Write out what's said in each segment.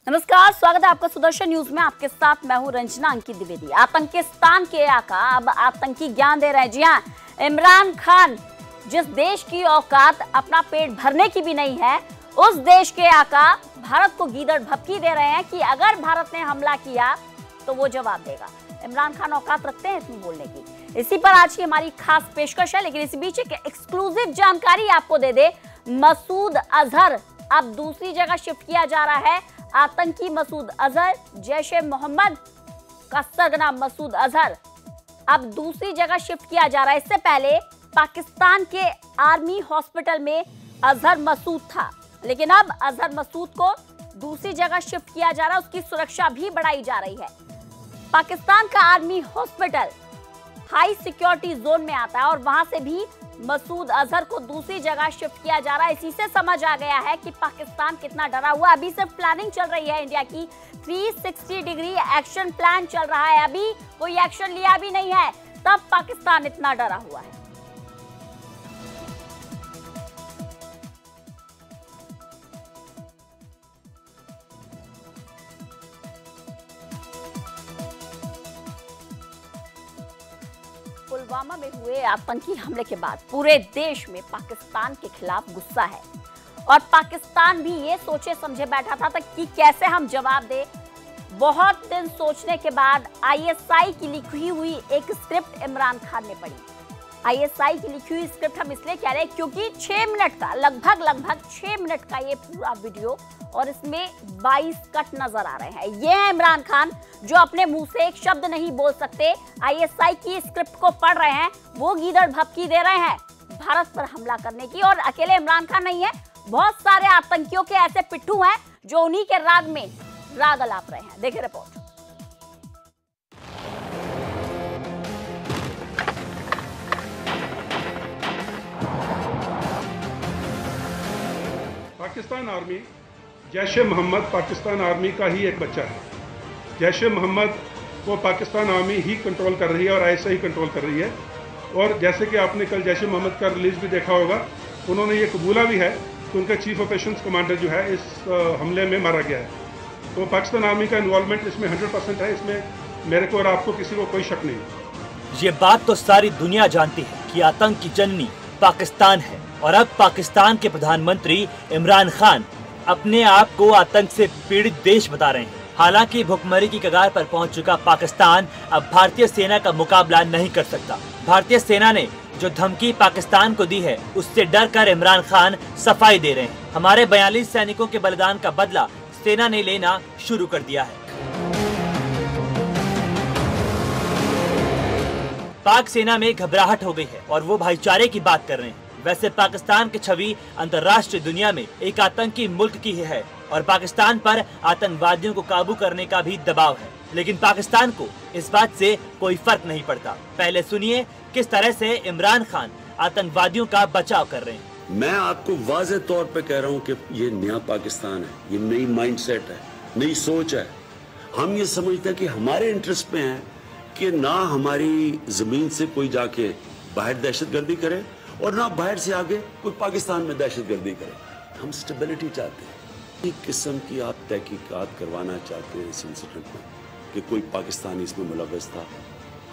नमस्कार, स्वागत है आपका सुदर्शन न्यूज में। आपके साथ मैं हूं रंजना अंकित द्विवेदी। आतंकिस्तान के आका अब आतंकी ज्ञान दे रहे हैं। जी हां, इमरान खान जिस देश की औकात अपना पेट भरने की भी नहीं है, उस देश के आका भारत को गीदड़ भभकी दे रहे हैं कि अगर भारत ने हमला किया तो वो जवाब देगा। इमरान खान औकात रखते हैं इतनी बोलने की। इसी पर आज की हमारी खास पेशकश है, लेकिन इसी बीच एक एक्सक्लूसिव जानकारी आपको दे दे। मसूद अजहर अब दूसरी जगह शिफ्ट किया जा रहा है। आतंकी मसूद अजहर, जैश ए मोहम्मद का सरगना मसूद अजहर अब दूसरी जगह शिफ्ट किया जा रहा है। इससे पहले पाकिस्तान के आर्मी हॉस्पिटल में अजहर मसूद था, लेकिन अब अजहर मसूद को दूसरी जगह शिफ्ट किया जा रहा है। उसकी सुरक्षा भी बढ़ाई जा रही है। पाकिस्तान का army hospital high security zone में आता है और वहां से भी मसूद अजहर को दूसरी जगह शिफ्ट किया जा रहा है। इसी से समझ आ गया है कि पाकिस्तान कितना डरा हुआ। अभी सिर्फ प्लानिंग चल रही है इंडिया की। 360 डिग्री एक्शन प्लान चल रहा है। अभी कोई एक्शन लिया भी नहीं है, तब पाकिस्तान इतना डरा हुआ है। पुलवामा में हुए आतंकी हमले के बाद पूरे देश में पाकिस्तान के खिलाफ गुस्सा है और पाकिस्तान भी ये सोचे समझे बैठा था कि कैसे हम जवाब दें। बहुत दिन सोचने के बाद आईएसआई की लिखी हुई एक स्क्रिप्ट इमरान खान ने पढ़ी। आईएसआई की लिखी हुई स्क्रिप्ट हम इसलिए कह रहे हैं क्योंकि 6 मिनट का लगभग 6 मिनट का ये पूरा वीडियो और इसमें 22 कट नजर आ रहे हैं। ये है इमरान खान जो अपने मुंह से एक शब्द नहीं बोल सकते। आईएसआई की स्क्रिप्ट को पढ़ रहे हैं, वो गीदड़ भभकी दे रहे हैं भारत पर हमला करने की। और अकेले इमरान खान नहीं है, बहुत सारे आतंकियों के ऐसे पिट्ठू हैं जो उन्हीं के राग में राग अलाप रहे हैं। देखिए रिपोर्ट। पाकिस्तान आर्मी जैश ए मोहम्मद पाकिस्तान आर्मी का ही एक बच्चा है। जैश ए मोहम्मद को पाकिस्तान आर्मी ही कंट्रोल कर रही है और आईएसआई कंट्रोल कर रही है। और जैसे कि आपने कल जैश ए मोहम्मद का रिलीज भी देखा होगा, उन्होंने ये कबूला भी है कि उनका चीफ ऑपरेशंस कमांडर जो है इस हमले में मारा गया है। तो पाकिस्तान आर्मी का इन्वॉल्वमेंट इसमें 100% है। इसमें मेरे को और आपको किसी को कोई शक नहीं। ये बात तो सारी दुनिया जानती है कि आतंक की जननी पाकिस्तान है और अब पाकिस्तान के प्रधानमंत्री इमरान खान अपने आप को आतंक से पीड़ित देश बता रहे हैं। हालांकि भुखमरी की कगार पर पहुंच चुका पाकिस्तान अब भारतीय सेना का मुकाबला नहीं कर सकता। भारतीय सेना ने जो धमकी पाकिस्तान को दी है, उससे डर कर इमरान खान सफाई दे रहे हैं। हमारे 42 सैनिकों के बलिदान का बदला सेना ने लेना शुरू कर दिया है। पाक सेना में घबराहट हो गई है और वो भाईचारे की बात कर रहे हैं। वैसे पाकिस्तान की छवि अंतर्राष्ट्रीय दुनिया में एक आतंकी मुल्क की है और पाकिस्तान पर आतंकवादियों को काबू करने का भी दबाव है, लेकिन पाकिस्तान को इस बात से कोई फर्क नहीं पड़ता। पहले सुनिए किस तरह से इमरान खान आतंकवादियों का बचाव कर रहे हैं। मैं आपको वाज़ेह तौर पे कह रहा हूँ कि ये नया पाकिस्तान है, ये नई माइंडसेट है, नई सोच है। हम ये समझते हैं कि हमारे इंटरेस्ट में है कि ना हमारी जमीन से कोई जाके बाहर दहशतगर्दी करे और ना बाहर से आगे कोई पाकिस्तान में दहशतगर्दी करे। हम स्टेबिलिटी चाहते हैं। एक किस्म की आप तहकीकात करवाना चाहते हैं इस इंसिडेंट में कि कोई पाकिस्तानी इसमें मुलव्वस था,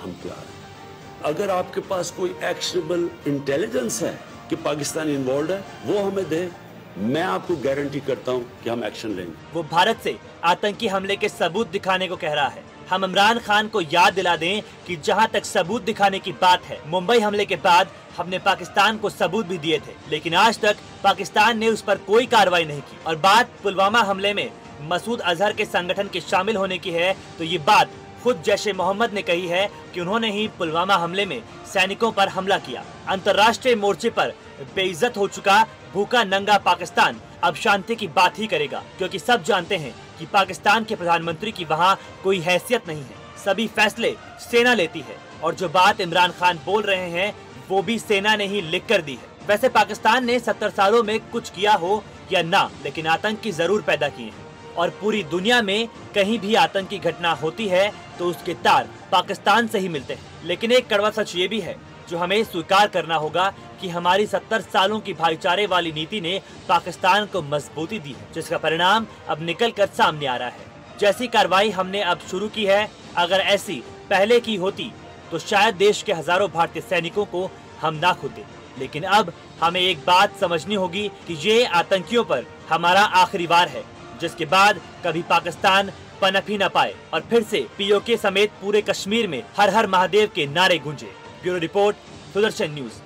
हम तैयार हैं। अगर आपके पास कोई एक्शनेबल इंटेलिजेंस है कि पाकिस्तान इन्वॉल्व है, वो हमें दे। मैं आपको गारंटी करता हूं कि हम एक्शन लेंगे। वो भारत से आतंकी हमले के सबूत दिखाने को कह रहा है। हम इमरान खान को याद दिला दें कि जहां तक सबूत दिखाने की बात है, मुंबई हमले के बाद हमने पाकिस्तान को सबूत भी दिए थे, लेकिन आज तक पाकिस्तान ने उस पर कोई कार्रवाई नहीं की। और बात पुलवामा हमले में मसूद अजहर के संगठन के शामिल होने की है, तो ये बात खुद जैश ए मोहम्मद ने कही है कि उन्होंने ही पुलवामा हमले में सैनिकों पर हमला किया। अंतर्राष्ट्रीय मोर्चे पर बेइज्जत हो चुका भूखा नंगा पाकिस्तान अब शांति की बात ही करेगा, क्योंकि सब जानते हैं कि पाकिस्तान के प्रधानमंत्री की वहाँ कोई हैसियत नहीं है। सभी फैसले सेना लेती है और जो बात इमरान खान बोल रहे हैं वो भी सेना ने ही लिख कर दी है। वैसे पाकिस्तान ने 70 सालों में कुछ किया हो या ना, लेकिन आतंकी जरूर पैदा किए हैं और पूरी दुनिया में कहीं भी आतंकी घटना होती है तो उसके तार पाकिस्तान से ही मिलते हैं। लेकिन एक कड़वा सच ये भी है जो हमें स्वीकार करना होगा कि हमारी 70 सालों की भाईचारे वाली नीति ने पाकिस्तान को मजबूती दी है, जिसका परिणाम अब निकल कर सामने आ रहा है। जैसी कार्रवाई हमने अब शुरू की है, अगर ऐसी पहले की होती तो शायद देश के हजारों भारतीय सैनिकों को हम ना खोते। लेकिन अब हमें एक बात समझनी होगी कि ये आतंकियों पर हमारा आखिरी वार है, जिसके बाद कभी पाकिस्तान पनप ही न पाए और फिर से पीओके समेत पूरे कश्मीर में हर हर महादेव के नारे गूंजे। Bureau report, Sudarshan news.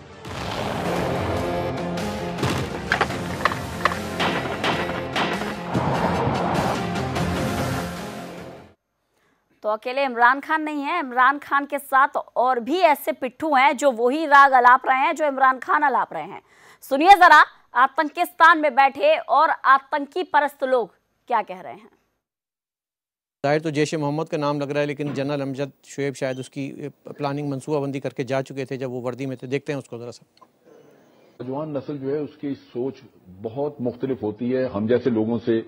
तो अकेले इमरान खान नहीं है, इमरान खान के साथ और भी ऐसे पिट्ठू हैं जो वही राग अलाप रहे हैं जो इमरान खान अलाप रहे हैं। सुनिए जरा आतंकिस्तान में बैठे और आतंकी परस्त लोग क्या कह रहे हैं। जाहिर तो जैश ए मोहम्मद का नाम लग रहा है, लेकिन जनरल अमजद शुएब शायद उसकी प्लानिंग मनसूबाबंदी करके जा चुके थे जब वो वर्दी में थे। देखते हैं उसको जरा सा। नौजवान नस्ल जो है उसकी सोच बहुत मुख्तलिफ होती है हम जैसे लोगों से,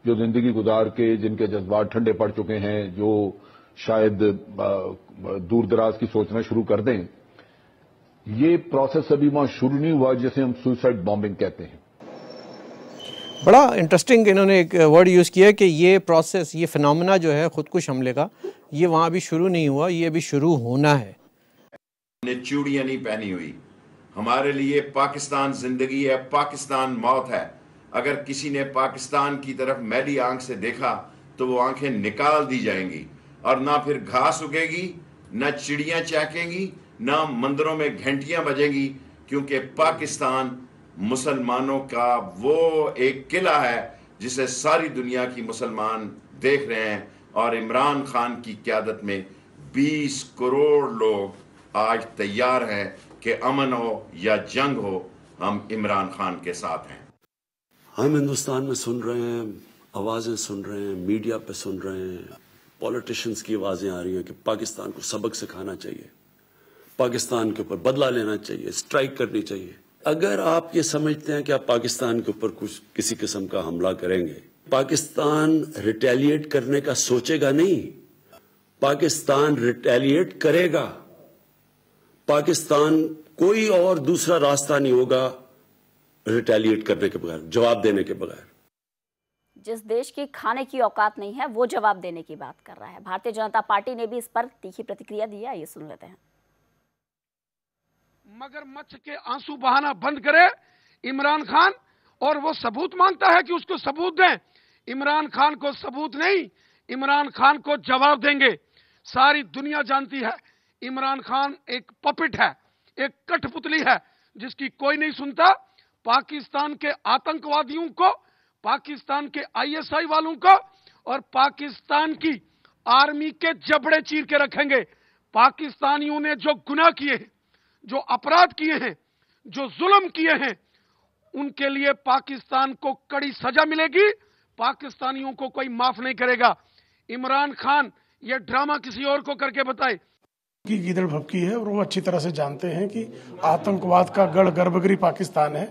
जो जिंदगी गुजार के जिनके जज्बात ठंडे पड़ चुके हैं, जो शायद दूर दराज की सोचना शुरू कर दें। ये प्रोसेस अभी वहां शुरू नहीं हुआ जिसे हम सुसाइड बॉम्बिंग कहते हैं। बड़ा इंटरेस्टिंग इन्होंने एक वर्ड यूज़ किया कि ये प्रोसेस, ये फिनोमेना जो है खुदकुश हमले का, ये वहाँ अभी शुरू नहीं हुआ, ये अभी शुरू होना है। हमने चूड़ियां नहीं पहनी हुई। हमारे लिए पाकिस्तान जिंदगी है, पाकिस्तान मौत है। अगर किसी ने पाकिस्तान की तरफ मैली आंख से देखा तो वो आंखें निकाल दी जाएंगी और ना फिर घास उगेगी, ना चिड़ियां चहकेंगी, ना मंदिरों में घंटियां बजेंगी, क्योंकि पाकिस्तान मुसलमानों का वो एक किला है जिसे सारी दुनिया की मुसलमान देख रहे हैं। और इमरान खान की क़यादत में 20 करोड़ लोग आज तैयार हैं कि अमन हो या जंग हो, हम इमरान खान के साथ हैं। हम हिंदुस्तान में सुन रहे हैं, आवाजें सुन रहे हैं, मीडिया पे सुन रहे हैं, पॉलिटिशियंस की आवाजें आ रही हैं कि पाकिस्तान को सबक सिखाना चाहिए, पाकिस्तान के ऊपर बदला लेना चाहिए, स्ट्राइक करनी चाहिए। अगर आप ये समझते हैं कि आप पाकिस्तान के ऊपर कुछ किसी किस्म का हमला करेंगे, पाकिस्तान रिटेलिएट करने का सोचेगा नहीं, पाकिस्तान रिटेलिएट करेगा। पाकिस्तान कोई और दूसरा रास्ता नहीं होगा रिटेलिएट करने के बगैर, जवाब देने के बगैर। जिस देश की खाने की औकात नहीं है वो जवाब देने की बात कर रहा है। भारतीय जनता पार्टी ने भी इस पर तीखी प्रतिक्रिया दी है, ये सुन लेते हैं। मगरमच्छ के आंसू बहाना बंद करे इमरान खान, और वो सबूत मांगता है कि उसको सबूत दें। इमरान खान को सबूत नहीं, इमरान खान को जवाब देंगे। सारी दुनिया जानती है इमरान खान एक पपेट है, एक कठपुतली है जिसकी कोई नहीं सुनता। पाकिस्तान के आतंकवादियों को, पाकिस्तान के आईएसआई वालों को और पाकिस्तान की आर्मी के जबड़े चीर के रखेंगे। पाकिस्तानियों ने जो गुनाह किए हैं, जो अपराध किए हैं, जो जुल्म किए हैं, उनके लिए पाकिस्तान को कड़ी सजा मिलेगी। पाकिस्तानियों को कोई माफ नहीं करेगा। इमरान खान ये ड्रामा किसी और को करके बताए की गीदड़ भभकी है, और वो अच्छी तरह से जानते हैं कि आतंकवाद का गढ़ गर्भगृह पाकिस्तान है।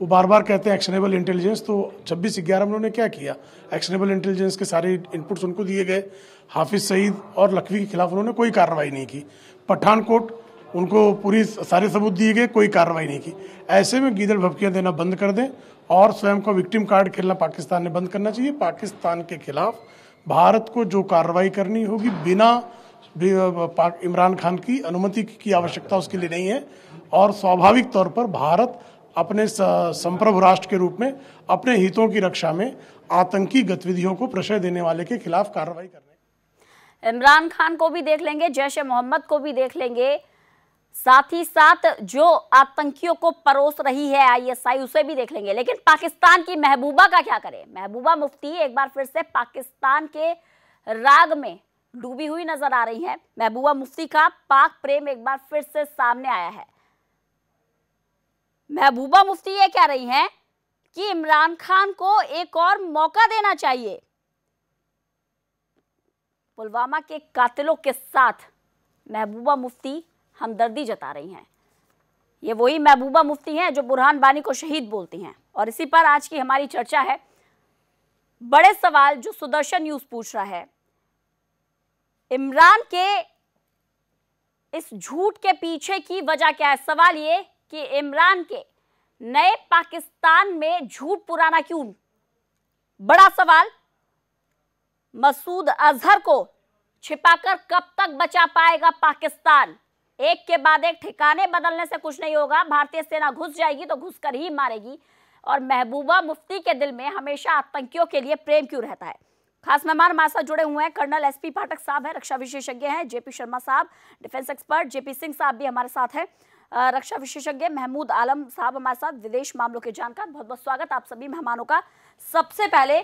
वो बार बार कहते हैं एक्शनेबल इंटेलिजेंस, तो 26/11 में उन्होंने क्या किया? एक्शनेबल इंटेलिजेंस के सारे इनपुट्स उनको दिए गए। हाफिज सईद और लखवी के खिलाफ उन्होंने कोई कार्रवाई नहीं की। पठानकोट उनको पूरी सारे सबूत दिए गए, कोई कार्रवाई नहीं की। ऐसे में गीदड़ भभकियां देना बंद कर दें और स्वयं को विक्टिम कार्ड खेलना पाकिस्तान ने बंद करना चाहिए। पाकिस्तान के खिलाफ भारत को जो कार्रवाई करनी होगी, बिना इमरान खान की अनुमति की आवश्यकता उसके लिए नहीं है। और स्वाभाविक तौर पर भारत अपने संप्रभु राष्ट्र के रूप में अपने हितों की रक्षा में आतंकी गतिविधियों को प्रश्रय देने वाले के खिलाफ कार्रवाई करने। इमरान खान को भी देख लेंगे, जैश ए मोहम्मद को भी देख लेंगे, साथ ही साथ जो आतंकियों को परोस रही है आईएसआई उसे भी देख लेंगे। लेकिन पाकिस्तान की महबूबा का क्या करें? महबूबा मुफ्ती एक बार फिर से पाकिस्तान के राग में डूबी हुई नजर आ रही है। महबूबा मुफ्ती का पाक प्रेम एक बार फिर से सामने आया है। महबूबा मुफ्ती ये कह रही हैं कि इमरान खान को एक और मौका देना चाहिए। पुलवामा के कातिलों के साथ महबूबा मुफ्ती हमदर्दी जता रही हैं। ये वही महबूबा मुफ्ती हैं जो बुरहान बानी को शहीद बोलती हैं। और इसी पर आज की हमारी चर्चा है। बड़े सवाल जो सुदर्शन न्यूज पूछ रहा है, इमरान के इस झूठ के पीछे की वजह क्या है? सवाल ये कि इमरान के नए पाकिस्तान में झूठ पुराना क्यों? बड़ा सवाल। मसूद अजहर को छिपाकर कब तक बचा पाएगा पाकिस्तान? एक के बाद एक ठिकाने बदलने से कुछ नहीं होगा। भारतीय सेना घुस जाएगी तो घुस कर ही मारेगी। और महबूबा मुफ्ती के दिल में हमेशा आतंकियों के लिए प्रेम क्यों रहता है? खास मेहमान हमारे साथ जुड़े हुए हैं। कर्नल एसपी पाठक साहब हैं, रक्षा विशेषज्ञ हैं। जेपी शर्मा साहब, डिफेंस एक्सपर्ट। जेपी सिंह साहब भी हमारे साथ हैं, रक्षा विशेषज्ञ। महमूद आलम साहब हमारे साथ, विदेश मामलों के जानकार। बहुत बहुत स्वागत आप सभी मेहमानों का। सबसे पहले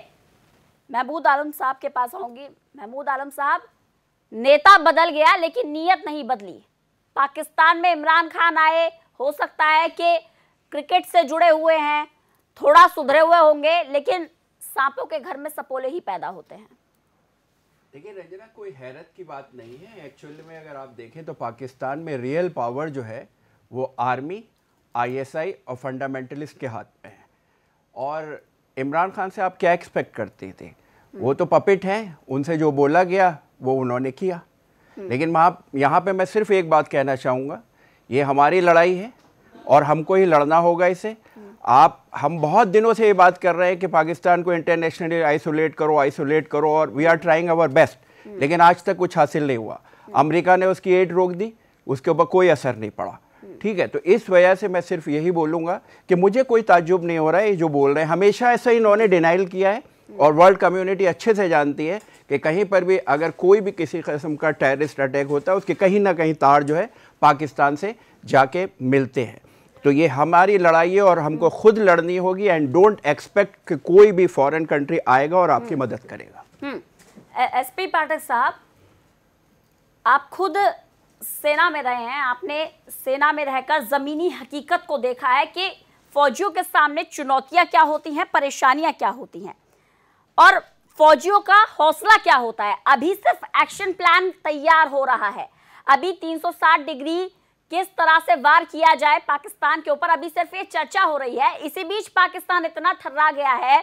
महमूद आलम साहब के पास आऊंगी। महमूद आलम साहब, नेता बदल गया लेकिन नीयत नहीं बदली। पाकिस्तान में इमरान खान आए, हो सकता है कि क्रिकेट से जुड़े हुए हैं, थोड़ा सुधरे हुए होंगे, लेकिन सांपों के घर में सपोले ही पैदा होते हैं। देखिए रंजना, कोई हैरत की बात नहीं है। एक्चुअली में अगर आप देखें तो पाकिस्तान में रियल पावर जो है वो आर्मी, आईएसआई और फंडामेंटलिस्ट के हाथ में है। और इमरान खान से आप क्या एक्सपेक्ट करते थे? वो तो पपेट हैं, उनसे जो बोला गया वो उन्होंने किया। लेकिन यहाँ पे मैं सिर्फ एक बात कहना चाहूँगा, ये हमारी लड़ाई है और हमको ही लड़ना होगा इसे। हम बहुत दिनों से ये बात कर रहे हैं कि पाकिस्तान को इंटरनेशनली आइसोलेट करो और we are trying our best, लेकिन आज तक कुछ हासिल नहीं हुआ। अमेरिका ने उसकी एड रोक दी, उसके ऊपर कोई असर नहीं पड़ा। ठीक है, तो इस वजह से मैं सिर्फ यही बोलूँगा कि मुझे कोई ताज्जुब नहीं हो रहा है ये जो बोल रहे हैं। हमेशा ऐसा इन्होंने डिनाइल किया है और वर्ल्ड कम्युनिटी अच्छे से जानती है कि कहीं पर भी अगर कोई भी किसी किस्म का टेररिस्ट अटैक होता है उसके कहीं ना कहीं तार जो है पाकिस्तान से जाके मिलते हैं। तो ये हमारी लड़ाई है और हमको खुद लड़नी होगी। एंड डोंट एक्सपेक्ट कि कोई भी फॉरेन कंट्री आएगा और आपकी मदद करेगा। एसपी पाठक साहब, आप खुद सेना में रहे हैं, आपने सेना में रहकर जमीनी हकीकत को देखा है कि फौजियों के सामने चुनौतियां क्या होती हैं, परेशानियां क्या होती हैं और फौजियों का हौसला क्या होता है। अभी सिर्फ एक्शन प्लान तैयार हो रहा है। अभी 360 डिग्री किस तरह से वार किया जाए पाकिस्तान के ऊपर, अभी सिर्फ ये चर्चा हो रही है। इसी बीच पाकिस्तान इतना थर्रा गया है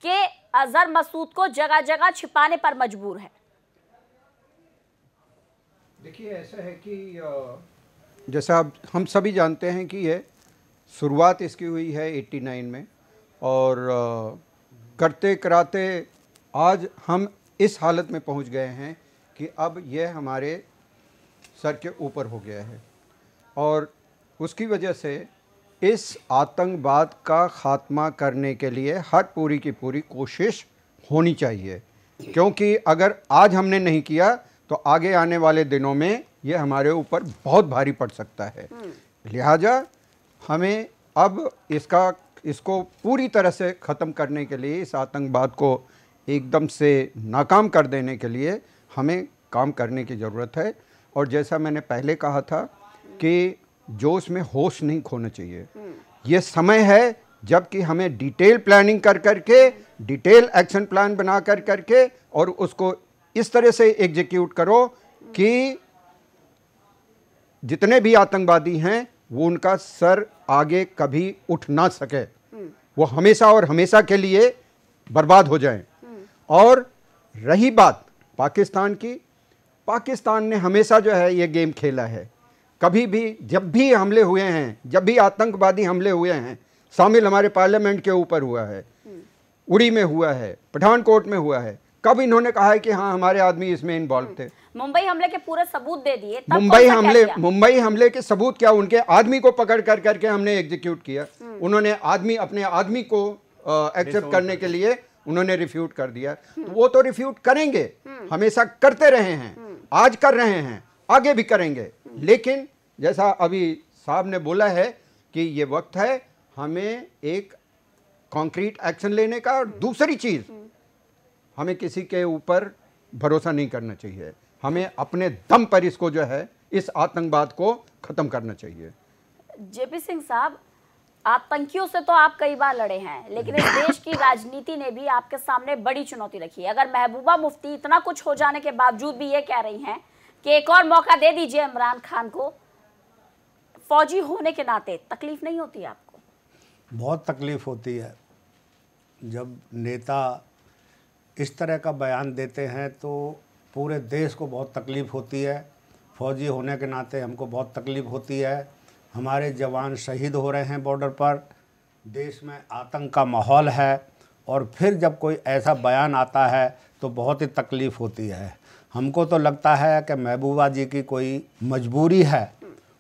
कि अजहर मसूद को जगह जगह छिपाने पर मजबूर है। देखिए, ऐसा है कि जैसा हम सभी जानते हैं कि ये शुरुआत इसकी हुई है 89 में और करते कराते आज हम इस हालत में पहुंच गए हैं कि अब यह हमारे सर के ऊपर हो गया है। और उसकी वजह से इस आतंकवाद का ख़ात्मा करने के लिए हर पूरी की पूरी कोशिश होनी चाहिए, क्योंकि अगर आज हमने नहीं किया तो आगे आने वाले दिनों में ये हमारे ऊपर बहुत भारी पड़ सकता है। लिहाजा हमें अब इसको पूरी तरह से ख़त्म करने के लिए, इस आतंकवाद को एकदम से नाकाम कर देने के लिए हमें काम करने की ज़रूरत है। और जैसा मैंने पहले कहा था कि जोश में होश नहीं खोना चाहिए। ये समय है जबकि हमें डिटेल प्लानिंग कर करके, डिटेल एक्शन प्लान बना कर करके और उसको इस तरह से एग्जीक्यूट करो कि जितने भी आतंकवादी हैं वो उनका सर आगे कभी उठ ना सके, वो हमेशा और हमेशा के लिए बर्बाद हो जाएं। और रही बात पाकिस्तान की, पाकिस्तान ने हमेशा जो है ये गेम खेला है। कभी भी जब भी हमले हुए हैं, जब भी आतंकवादी हमले हुए हैं, शामिल हमारे पार्लियामेंट के ऊपर हुआ है, उड़ी में हुआ है, पठानकोट में हुआ है, कब इन्होंने कहा है कि हाँ हमारे आदमी इसमें इन्वॉल्व थे? मुंबई हमले के पूरे सबूत दे दिए। मुंबई हमले के सबूत क्या? उनके आदमी को पकड़ कर करके हमने एग्जीक्यूट किया। उन्होंने अपने आदमी को एक्सेप्ट करने के लिए उन्होंने रिफ्यूट कर दिया। तो वो तो रिफ्यूट करेंगे, हमेशा करते रहे हैं, आज कर रहे हैं, आगे भी करेंगे। लेकिन जैसा अभी साहब ने बोला है कि ये वक्त है हमें एक कॉन्क्रीट एक्शन लेने का। और दूसरी चीज, हमें किसी के ऊपर भरोसा नहीं करना चाहिए। हमें अपने दम पर इसको जो है, इस आतंकवाद को खत्म करना चाहिए। जेपी सिंह साहब, आतंकियों से तो आप कई बार लड़े हैं, लेकिन इस देश की राजनीति ने भी आपके सामने बड़ी चुनौती रखी है। अगर महबूबा मुफ्ती इतना कुछ हो जाने के बावजूद भी ये कह रही हैं कि एक और मौका दे दीजिए इमरान खान को, फौजी होने के नाते तकलीफ नहीं होती आपको? बहुत तकलीफ होती है। जब नेता इस तरह का बयान देते हैं तो पूरे देश को बहुत तकलीफ होती है फौजी होने के नाते हमको बहुत तकलीफ़ होती है। हमारे जवान शहीद हो रहे हैं बॉर्डर पर, देश में आतंक का माहौल है, और फिर जब कोई ऐसा बयान आता है तो बहुत ही तकलीफ़ होती है। हमको तो लगता है कि महबूबा जी की कोई मजबूरी है,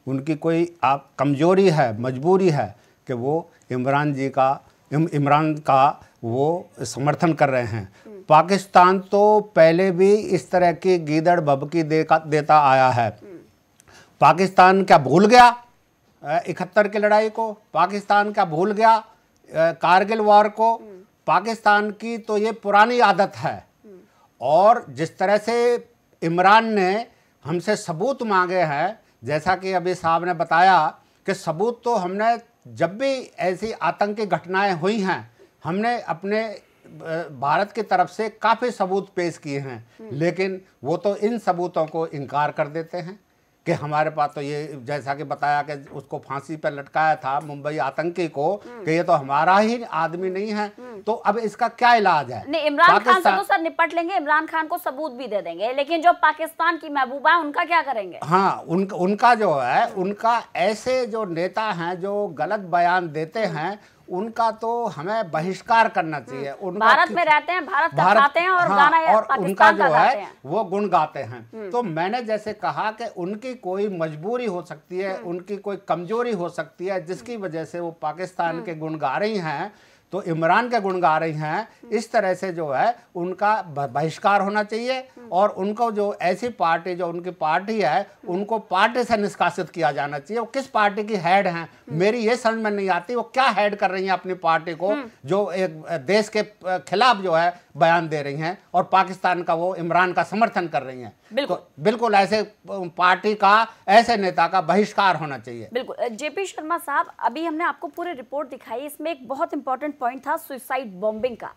उनकी कोई कमज़ोरी है, मजबूरी है कि वो इमरान का वो समर्थन कर रहे हैं। पाकिस्तान तो पहले भी इस तरह की गीदड़ भभकी देता आया है। पाकिस्तान क्या भूल गया 71 की लड़ाई को? पाकिस्तान क्या भूल गया कारगिल वॉर को? पाकिस्तान की तो ये पुरानी आदत है। और जिस तरह से इमरान ने हमसे सबूत मांगे हैं, जैसा कि अभी साहब ने बताया कि सबूत तो हमने जब भी ऐसी आतंकी घटनाएं हुई हैं, हमने अपने भारत की तरफ से काफ़ी सबूत पेश किए हैं, लेकिन वो तो इन सबूतों को इनकार कर देते हैं कि हमारे पास तो ये, जैसा कि बताया कि उसको फांसी पर लटकाया था मुंबई आतंकी को, कि ये तो हमारा ही आदमी नहीं है। तो अब इसका क्या इलाज है? नहीं, इमरान खान से तो सर निपट लेंगे, इमरान खान को सबूत भी दे देंगे, लेकिन जो पाकिस्तान की महबूबा है उनका क्या करेंगे? हाँ, उनका जो है, उनका ऐसे जो नेता हैं जो गलत बयान देते हैं, उनका तो हमें बहिष्कार करना चाहिए। भारत में रहते हैं, भारत खाते हैं और गाना और उनका पाकिस्तान जो है वो गुण गाते हैं। तो मैंने जैसे कहा कि उनकी कोई मजबूरी हो सकती है, उनकी कोई कमजोरी हो सकती है, जिसकी वजह से वो पाकिस्तान के गुण गा रही हैं, तो इमरान के गुण गा रही हैं। इस तरह से जो है उनका बहिष्कार होना चाहिए, और उनको जो ऐसी पार्टी, जो उनकी पार्टी है, उनको पार्टी से निष्कासित किया जाना चाहिए। वो किस पार्टी की हेड हैं, मेरी ये समझ में नहीं आती। वो क्या हेड कर रही हैं अपनी पार्टी को, जो एक देश के खिलाफ जो है बयान दे रही हैं, और पाकिस्तान का, वो इमरान का समर्थन कर रही हैं। बिल्कुल ऐसे पार्टी का, ऐसे नेता का बहिष्कार होना चाहिए। बिल्कुल। जेपी शर्मा साहब, अभी हमने आपको पूरी रिपोर्ट दिखाई, इसमें एक बहुत इंपॉर्टेंट पॉइंट था सुसाइड बॉम्बिंग का।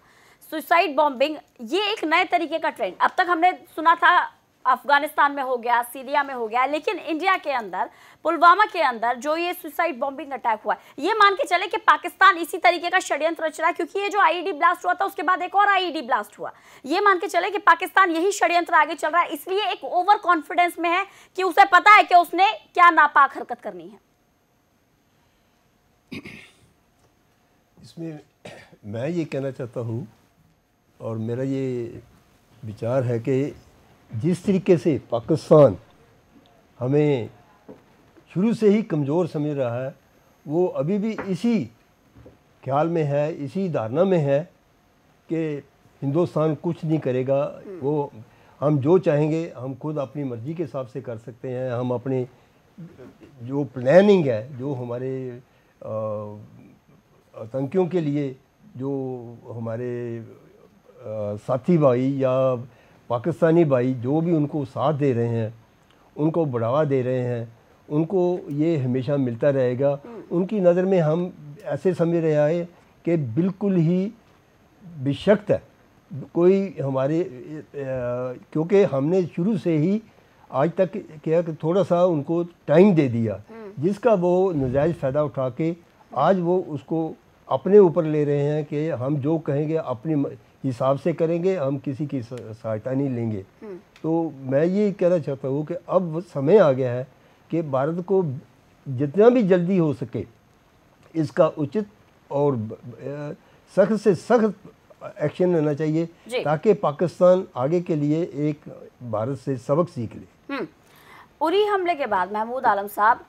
सुसाइड बॉम्बिंग ये एक नए तरीके का ट्रेंड, अब तक हमने सुना था अफगानिस्तान में हो गया, सीरिया में हो गया, लेकिन इंडिया के अंदर, पुलवामा के अंदर जो ये सुसाइड बॉम्बिंग अटैक हुआ, ये मान के चले कि पाकिस्तान इसी तरीके का षड्यंत्र रच रहा है, क्योंकि ये जो आईईडी ब्लास्ट हुआ था उसके बाद एक और आईईडी ब्लास्ट हुआ। ये मान के चले कि पाकिस्तान यही षड्यंत्र आगे चल रहा है, इसलिए एक ओवर कॉन्फिडेंस में है कि उसे पता है कि उसने क्या नापाक हरकत करनी है। इसमें मैं ये कहना चाहता हूँ, और मेरा ये विचार है कि जिस तरीके से पाकिस्तान हमें शुरू से ही कमज़ोर समझ रहा है, वो अभी भी इसी ख्याल में है, इसी धारणा में है कि हिंदुस्तान कुछ नहीं करेगा, वो हम जो चाहेंगे हम खुद अपनी मर्ज़ी के हिसाब से कर सकते हैं। हम अपने जो प्लानिंग है, जो हमारे आतंकियों के लिए जो हमारे साथी भाई या पाकिस्तानी भाई जो भी उनको साथ दे रहे हैं, उनको बढ़ावा दे रहे हैं, उनको ये हमेशा मिलता रहेगा। उनकी नज़र में हम ऐसे समझ रहे हैं कि बिल्कुल ही बेशक है कोई हमारे, क्योंकि हमने शुरू से ही आज तक क्या कि थोड़ा सा उनको टाइम दे दिया, जिसका वो नजायज़ फ़ायदा उठा के आज वो उसको अपने ऊपर ले रहे हैं कि हम जो कहेंगे अपने हिसाब से करेंगे, हम किसी की सहायता नहीं लेंगे। तो मैं ये कहना चाहता हूँ कि अब समय आ गया है कि भारत को जितना भी जल्दी हो सके इसका उचित और सख्त से सख्त एक्शन लेना चाहिए, ताकि पाकिस्तान आगे के लिए एक भारत से सबक सीख ले। उरी हमले के बाद महमूद आलम साहब,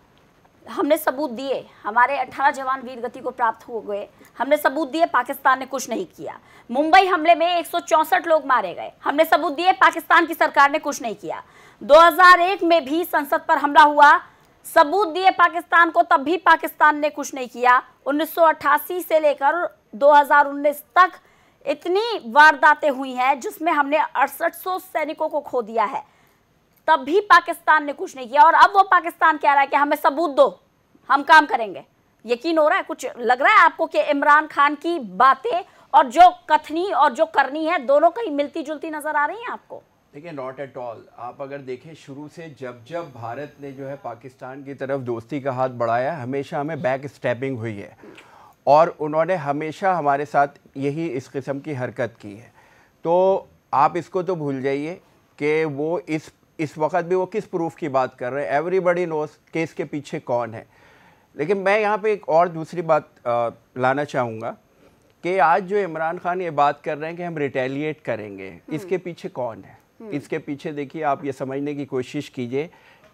हमने सबूत दिए, हमारे 18 जवान वीर गति को प्राप्त हो गए, हमने सबूत दिए पाकिस्तान ने कुछ नहीं किया। मुंबई हमले में 164 लोग मारे गए, हमने सबूत दिए पाकिस्तान की सरकार ने कुछ नहीं किया। 2001 में भी संसद पर हमला हुआ, सबूत दिए पाकिस्तान को, तब भी पाकिस्तान ने कुछ नहीं किया। 1988 से लेकर 2019 तक इतनी वारदातें हुई हैं जिसमें हमने 6800 सैनिकों को खो दिया है, तब भी पाकिस्तान ने कुछ नहीं किया। और अब वो पाकिस्तान कह रहा है कि हमें सबूत दो, हम काम करेंगे। यकीन हो रहा है, कुछ लग रहा है आपको कि इमरान खान की बातें और जो कथनी और जो करनी है दोनों कहीं मिलती जुलती नजर आ रही हैं आपको? देखिए, नॉट एट ऑल। आप अगर देखें, शुरू से जब जब भारत ने जो है पाकिस्तान की तरफ दोस्ती का हाथ बढ़ाया, हमेशा हमें बैक स्टेपिंग हुई है, और उन्होंने हमेशा हमारे साथ यही इस किस्म की हरकत की है। तो आप इसको तो भूल जाइए कि वो इस इस वक्त भी वो किस प्रूफ की बात कर रहे हैं, एवरीबडी नोस कि इसके पीछे कौन है। लेकिन मैं यहाँ पे एक और दूसरी बात लाना चाहूँगा कि आज जो इमरान खान ये बात कर रहे हैं कि हम रिटेलिएट करेंगे, इसके पीछे कौन है? इसके पीछे देखिए, आप ये समझने की कोशिश कीजिए,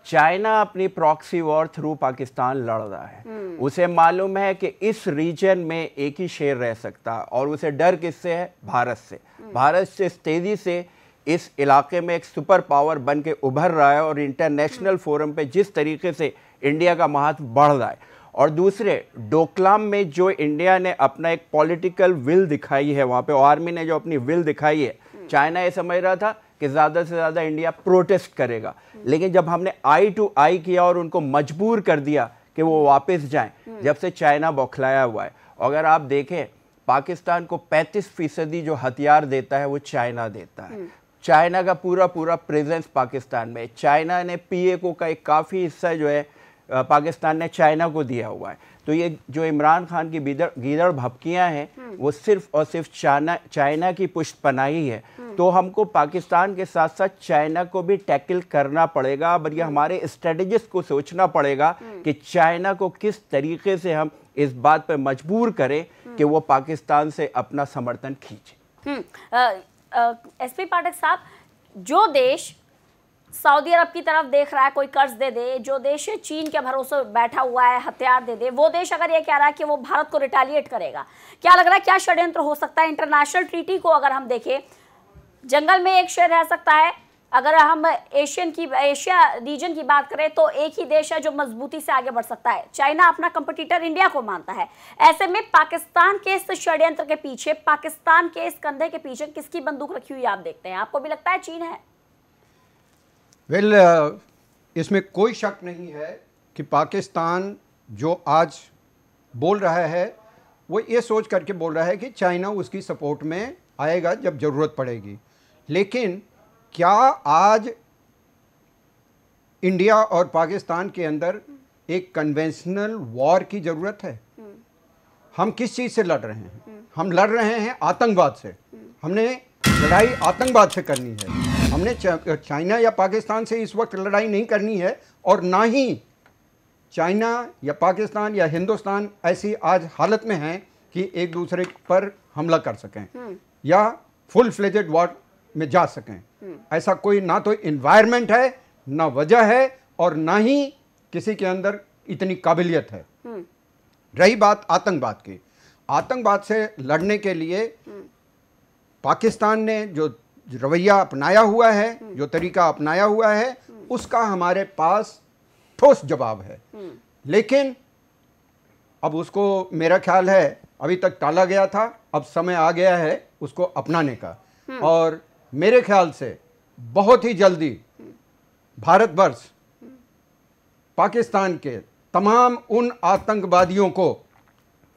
चाइना अपनी प्रॉक्सी वॉर थ्रू पाकिस्तान लड़ रहा है। उसे मालूम है कि इस रीजन में एक ही शेर रह सकता, और उसे डर किससे है? भारत से। भारत से तेजी से इस इलाके में एक सुपर पावर बन के उभर रहा है, और इंटरनेशनल फोरम पे जिस तरीके से इंडिया का महत्व बढ़ रहा है, और दूसरे डोकलाम में जो इंडिया ने अपना एक पॉलिटिकल विल दिखाई है, वहाँ पे आर्मी ने जो अपनी विल दिखाई है, चाइना ये समझ रहा था कि ज़्यादा से ज़्यादा इंडिया प्रोटेस्ट करेगा, लेकिन जब हमने आई टू आई किया और उनको मजबूर कर दिया कि वो वापस जाएं, जब से चाइना बौखलाया हुआ है। अगर आप देखें, पाकिस्तान को 35% जो हथियार देता है वो चाइना देता है। चाइना का पूरा प्रेजेंस पाकिस्तान में। चाइना ने PAO का एक काफ़ी हिस्सा जो है पाकिस्तान ने चाइना को दिया हुआ है। तो ये जो इमरान खान की गीदड़ भभकियाँ हैं वो सिर्फ और सिर्फ चाइना की पुष्टपनाही है। तो हमको पाकिस्तान के साथ साथ चाइना को भी टैकल करना पड़ेगा, और ये हमारे स्ट्रेटेजिस्ट को सोचना पड़ेगा कि चाइना को किस तरीके से हम इस बात पर मजबूर करें कि वो पाकिस्तान से अपना समर्थन खींचे। SP पाठक साहब, जो देश सऊदी अरब की तरफ देख रहा है कोई कर्ज दे दे, जो देश चीन के भरोसे बैठा हुआ है हथियार दे दे, वो देश अगर ये कह रहा है कि वो भारत को रिटेलिएट करेगा, क्या लग रहा है क्या षड्यंत्र हो सकता है? इंटरनेशनल ट्रीटी को अगर हम देखें, जंगल में एक शेर रह सकता है। अगर हम एशिया रीजन की बात करें तो एक ही देश है जो मजबूती से आगे बढ़ सकता है। चाइना अपना कंपटीटर इंडिया को मानता है। ऐसे में पाकिस्तान के इस षड्यंत्र के पीछे, पाकिस्तान के इस कंधे के पीछे किसकी बंदूक रखी हुई आप देखते हैं? आपको भी लगता है चीन है? इसमें कोई शक नहीं है कि पाकिस्तान जो आज बोल रहा है वो ये सोच करके बोल रहा है कि चाइना उसकी सपोर्ट में आएगा जब ज़रूरत पड़ेगी। लेकिन क्या आज इंडिया और पाकिस्तान के अंदर एक कन्वेंशनल वॉर की ज़रूरत है? हम किस चीज़ से लड़ रहे हैं? हम लड़ रहे हैं आतंकवाद से। हमने लड़ाई आतंकवाद से करनी है। हमने चाइना या पाकिस्तान से इस वक्त लड़ाई नहीं करनी है, और ना ही चाइना या पाकिस्तान या हिंदुस्तान ऐसी आज हालत में है कि एक दूसरे पर हमला कर सकें या फुल फ्लेजेड वॉर में जा सकें। ऐसा कोई ना तो इन्वायरमेंट है, ना वजह है, और ना ही किसी के अंदर इतनी काबिलियत है। रही बात आतंकवाद की, आतंकवाद से लड़ने के लिए पाकिस्तान ने जो रवैया अपनाया हुआ है, जो तरीका अपनाया हुआ है, उसका हमारे पास ठोस जवाब है। लेकिन अब उसको मेरा ख्याल है अभी तक टाला गया था, अब समय आ गया है उसको अपनाने का। और मेरे ख्याल से बहुत ही जल्दी भारतवर्ष पाकिस्तान के तमाम उन आतंकवादियों को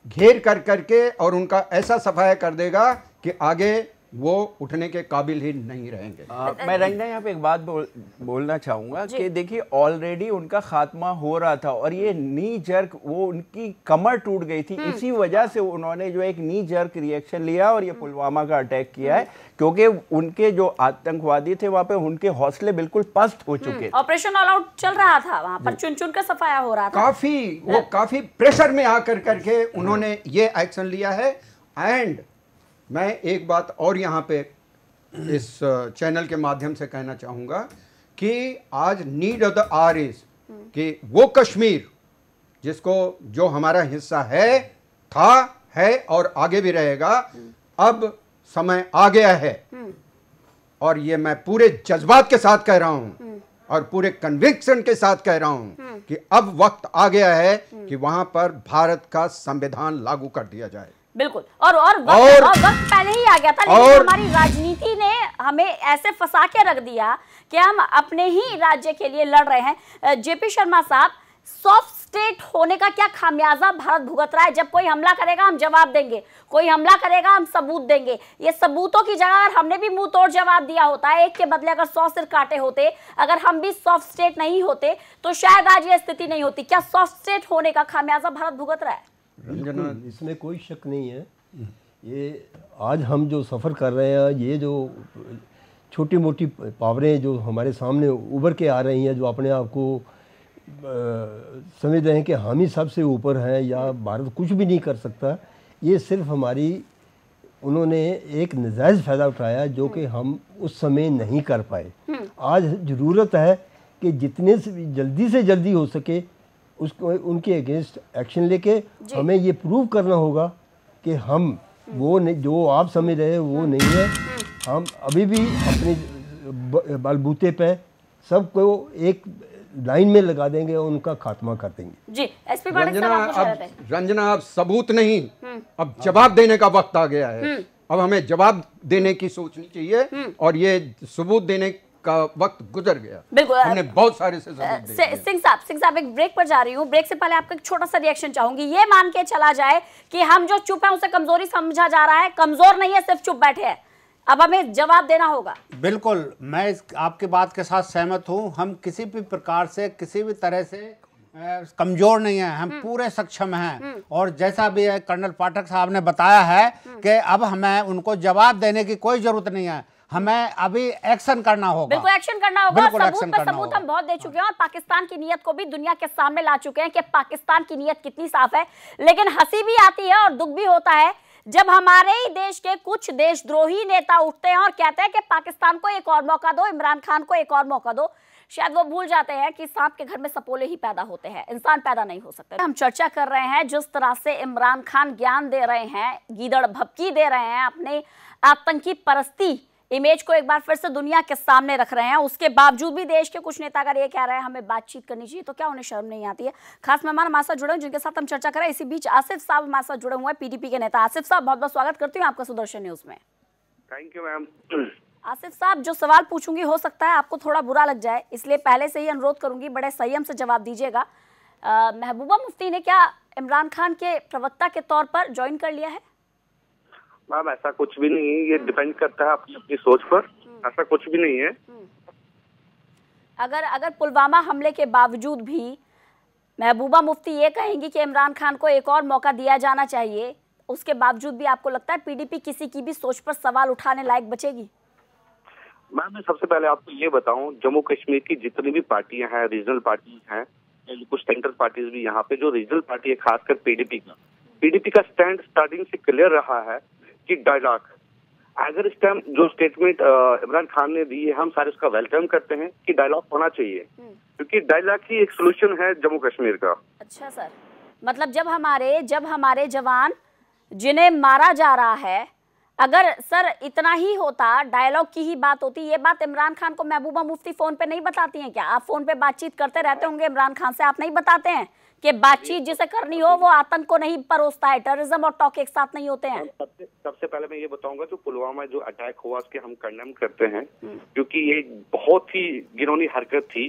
घेर कर करके और उनका ऐसा सफाया कर देगा कि आगे वो उठने के काबिल ही नहीं रहेंगे। मैं रंजना यहाँ पे एक बात बोलना चाहूँगा कि देखिए ऑलरेडी उनका खात्मा हो रहा था, और ये नी जर्क, वो उनकी कमर टूट गई थी, इसी वजह से उन्होंने जो एक नी जर्क रिएक्शन लिया और ये पुलवामा का अटैक किया है, क्योंकि उनके जो आतंकवादी थे वहाँ पे उनके हौसले बिल्कुल पस्त हो चुके। ऑपरेशन ऑल आउट चल रहा था, वहाँ पर चुन चुन कर सफाया हो रहा था। काफी प्रेशर में आकर करके उन्होंने ये एक्शन लिया है। एंड मैं एक बात और यहाँ पे इस चैनल के माध्यम से कहना चाहूँगा कि आज need of the our is कि वो कश्मीर जिसको जो हमारा हिस्सा है और आगे भी रहेगा, अब समय आ गया है, और ये मैं पूरे जज्बात के साथ कह रहा हूँ और पूरे कन्विक्शन के साथ कह रहा हूँ कि अब वक्त आ गया है कि वहाँ पर भारत का संविधान लागू कर दिया जाए। बिल्कुल, और वक्त पहले ही आ गया था, लेकिन हमारी राजनीति ने हमें ऐसे फंसा के रख दिया कि हम अपने ही राज्य के लिए लड़ रहे हैं। JP शर्मा साहब, सॉफ्ट स्टेट होने का क्या खामियाजा भारत भुगत रहा है? जब कोई हमला करेगा हम जवाब देंगे, कोई हमला करेगा हम सबूत देंगे। ये सबूतों की जगह अगर हमने भी मुंह तोड़ जवाब दिया होता है, एक के बदले अगर 100 सिर काटे होते, अगर हम भी सॉफ्ट स्टेट नहीं होते तो शायद आज ये स्थिति नहीं होती। क्या सॉफ्ट स्टेट होने का खामियाजा भारत भुगत रहा है? रंजना, इसमें कोई शक नहीं है। ये आज हम जो सफ़र कर रहे हैं, ये जो छोटी मोटी पावरें जो हमारे सामने उभर के आ रही हैं, जो अपने आप को समझ रहे हैं कि हम ही सबसे ऊपर हैं या भारत कुछ भी नहीं कर सकता, ये सिर्फ हमारी उन्होंने एक नजायज़ फ़ायदा उठाया जो कि हम उस समय नहीं कर पाए। आज ज़रूरत है कि जितने जल्दी से जल्दी हो सके उसको उनके अगेंस्ट एक्शन लेके हमें ये प्रूव करना होगा कि हम वो नहीं, जो आप समझ रहे हैं वो नहीं है। हम अभी भी अपने बलबूते पे सबको एक लाइन में लगा देंगे और उनका खात्मा कर देंगे। जी एसपी पाठक साहब आप कुछ कहते हैं। रंजना, अब सबूत नहीं, अब जवाब देने का वक्त आ गया है। अब हमें जवाब देने की सोचनी चाहिए और ये सबूत देने का वक्त गुजर गया। बिल्कुल, हमने बहुत सारे से सिंह साहब एक ब्रेक पर जा रही हूँ। ब्रेक से पहले आपका एक छोटा सा रिएक्शन चाहूंगी। ये मान के चला जाए कि हम जो चुप है उसे कमजोरी समझा जा रहा है, कमजोर नहीं है, सिर्फ चुप बैठे हैं, अब हमें जवाब देना होगा। बिल्कुल, मैं आपकी बात के साथ सहमत हूं। हम किसी भी प्रकार से, किसी भी तरह से कमजोर नहीं है, हम पूरे सक्षम हैं। और जैसा भी कर्नल पाठक साहब ने बताया है कि अब हमें उनको जवाब देने की कोई जरूरत नहीं है, हमें अभी एक्शन करना होगा। बिल्कुल एक्शन करना होगा। सबूत पर सबूत हम बहुत दे चुके हैं और पाकिस्तान की नीयत को भी दुनिया के सामने ला चुके हैं कि पाकिस्तान की नीयत कितनी साफ है। लेकिन हंसी भी आती है और दुख भी होता है जब हमारे ही देश के कुछ देशद्रोही नेता उठते हैं और कहते हैं कि पाकिस्तान को एक और मौका दो, इमरान खान को एक और मौका दो। शायद वो भूल जाते हैं कि सांप के घर में सपोले ही पैदा होते हैं, इंसान पैदा नहीं हो सकते। हम चर्चा कर रहे हैं जिस तरह से इमरान खान ज्ञान दे रहे हैं, गीदड़ भभकी दे रहे हैं, अपने आतंकी परस्ती इमेज को एक बार फिर से दुनिया के सामने रख रहे हैं। उसके बावजूद भी देश के कुछ नेता अगर ये कह रहे हैं हमें बातचीत करनी चाहिए, तो क्या उन्हें शर्म नहीं आती है? खास मेहमान हमारे साथ जुड़े हैं जिनके साथ हम चर्चा करें। इसी बीच आसिफ साहब हमारे साथ जुड़े हुए हैं, पीडीपी के नेता। आसिफ साहब, बहुत बहुत स्वागत करती हूँ आपका सुदर्शन न्यूज में। Thank you ma'am. Asif sahab, जो सवाल पूछूंगी हो सकता है आपको थोड़ा बुरा लग जाए, इसलिए पहले से ही अनुरोध करूंगी बड़े संयम से जवाब दीजिएगा। महबूबा मुफ्ती ने क्या इमरान खान के प्रवक्ता के तौर पर ज्वाइन कर लिया है? मैम ऐसा कुछ भी नहीं है, ये डिपेंड करता है अपनी अपनी सोच पर, ऐसा कुछ भी नहीं है। अगर पुलवामा हमले के बावजूद भी महबूबा मुफ्ती ये कहेंगी कि इमरान खान को एक और मौका दिया जाना चाहिए, उसके बावजूद भी आपको लगता है पीडीपी किसी की भी सोच पर सवाल उठाने लायक बचेगी? मैम मैं सबसे पहले आपको ये बताऊं, जम्मू कश्मीर की जितनी भी पार्टियां हैं, रीजनल पार्टीज हैं, कुछ सेंट्रल पार्टीज भी यहाँ पे, जो रीजनल पार्टी है खासकर पीडीपी का स्टैंड स्टार्टिंग से क्लियर रहा है कि डायलॉग, अगर इस टाइम जो स्टेटमेंट इमरान खान ने दी है, हम सारे उसका वेलकम करते हैं कि डायलॉग होना चाहिए, क्योंकि डायलॉग ही एक सोल्यूशन है जम्मू कश्मीर का। अच्छा सर, मतलब जब हमारे जवान जिन्हें मारा जा रहा है, अगर सर इतना ही होता, डायलॉग की ही बात होती, ये बात इमरान खान को महबूबा मुफ्ती फोन पे नहीं बताती हैं क्या? आप फोन पे बातचीत करते रहते होंगे इमरान खान से, आप नहीं बताते हैं कि बातचीत जिसे करनी हो वो आतंक को नहीं परोसता है, टेररिज्म और टॉक एक साथ नहीं होते हैं? सबसे पहले मैं ये बताऊंगा जो पुलवामा जो अटैक हुआ उसके हम कंडेम करते हैं, क्योंकि ये बहुत ही घिनौनी हरकत थी।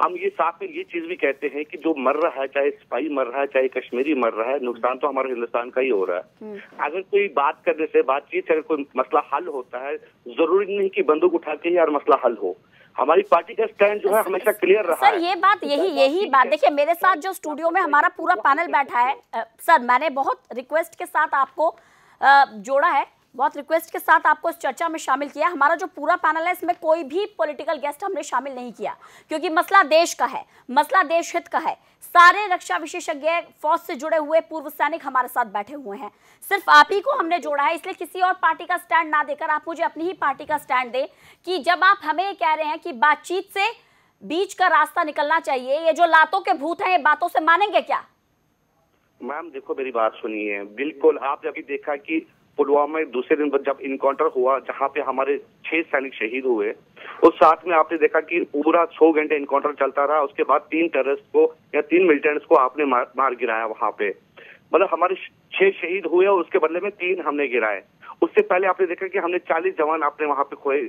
हम ये साथ में ये चीज भी कहते हैं कि जो मर रहा है, चाहे सिपाही मर रहा है, चाहे कश्मीरी मर रहा है, नुकसान तो हमारे हिंदुस्तान का ही हो रहा है। अगर कोई बात करने से, बातचीत से अगर कोई मसला हल होता है, जरूरी नहीं कि बंदूक उठा के ही यार मसला हल हो। हमारी पार्टी का स्टैंड जो है हमेशा क्लियर रहा है। सर ये बात, यही बात देखिए, मेरे साथ जो स्टूडियो में हमारा पूरा पैनल बैठा है, सर मैंने बहुत रिक्वेस्ट के साथ आपको जोड़ा है, बहुत रिक्वेस्ट के साथ आपको इस चर्चा में शामिल किया। हमारा जो पूरा पैनल है इसमें कोई भी पॉलिटिकल गेस्ट हमने शामिल नहीं किया, क्योंकि मसला देश का है, मसला देश हित का है। सारे रक्षा विशेषज्ञ, फौज से जुड़े हुए पूर्व सैनिक हमारे साथ बैठे हुए हैं। सिर्फ आप ही को हमने जोड़ा है, इसलिए किसी और पार्टी का स्टैंड ना देकर आप मुझे अपनी ही पार्टी का स्टैंड दें कि जब आप हमें कह रहे हैं कि बातचीत से बीच का रास्ता निकलना चाहिए, ये जो लातों के भूत हैं, ये बातों से मानेंगे क्या? मैम देखो मेरी बात सुनिए, बिल्कुल आप अभी देखा कि पुलवामा में दूसरे दिन जब इनकाउंटर हुआ, जहां पे हमारे 6 सैनिक शहीद हुए, उस साथ में आपने देखा कि पूरा 6 घंटे इनकाउंटर चलता रहा। उसके बाद 3 टेररिस्ट को या 3 मिलिटेंट्स को आपने मार गिराया वहां पे, मतलब हमारे 6 शहीद हुए और उसके बदले में 3 हमने गिराए। उससे पहले आपने देखा कि हमने 40 जवान अपने वहां पे खोए,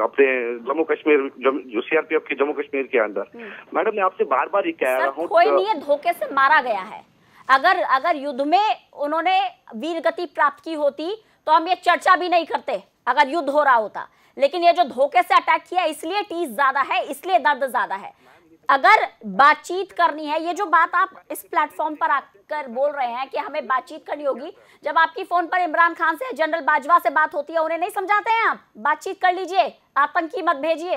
अपने जम्मू कश्मीर, जो सीआरपीएफ के जम्मू कश्मीर के अंदर। मैडम मैं आपसे बार बार ये कह रहा हूँ, कोई नहीं है, धोखे से मारा गया है। अगर युद्ध में उन्होंने वीर गति प्राप्त की होती तो हम ये चर्चा भी नहीं करते, अगर युद्ध हो रहा होता। लेकिन ये जो धोखे से अटैक किया, इसलिए टीस ज्यादा है, इसलिए दर्द ज्यादा है। अगर बातचीत करनी है, ये जो बात आप इस प्लेटफॉर्म पर आकर बोल रहे हैं कि हमें बातचीत करनी होगी, जब आपकी फोन पर इमरान खान से, जनरल बाजवा से बात होती है, उन्हें नहीं समझाते हैं आप? बातचीत कर लीजिए, आतंकी मत भेजिए।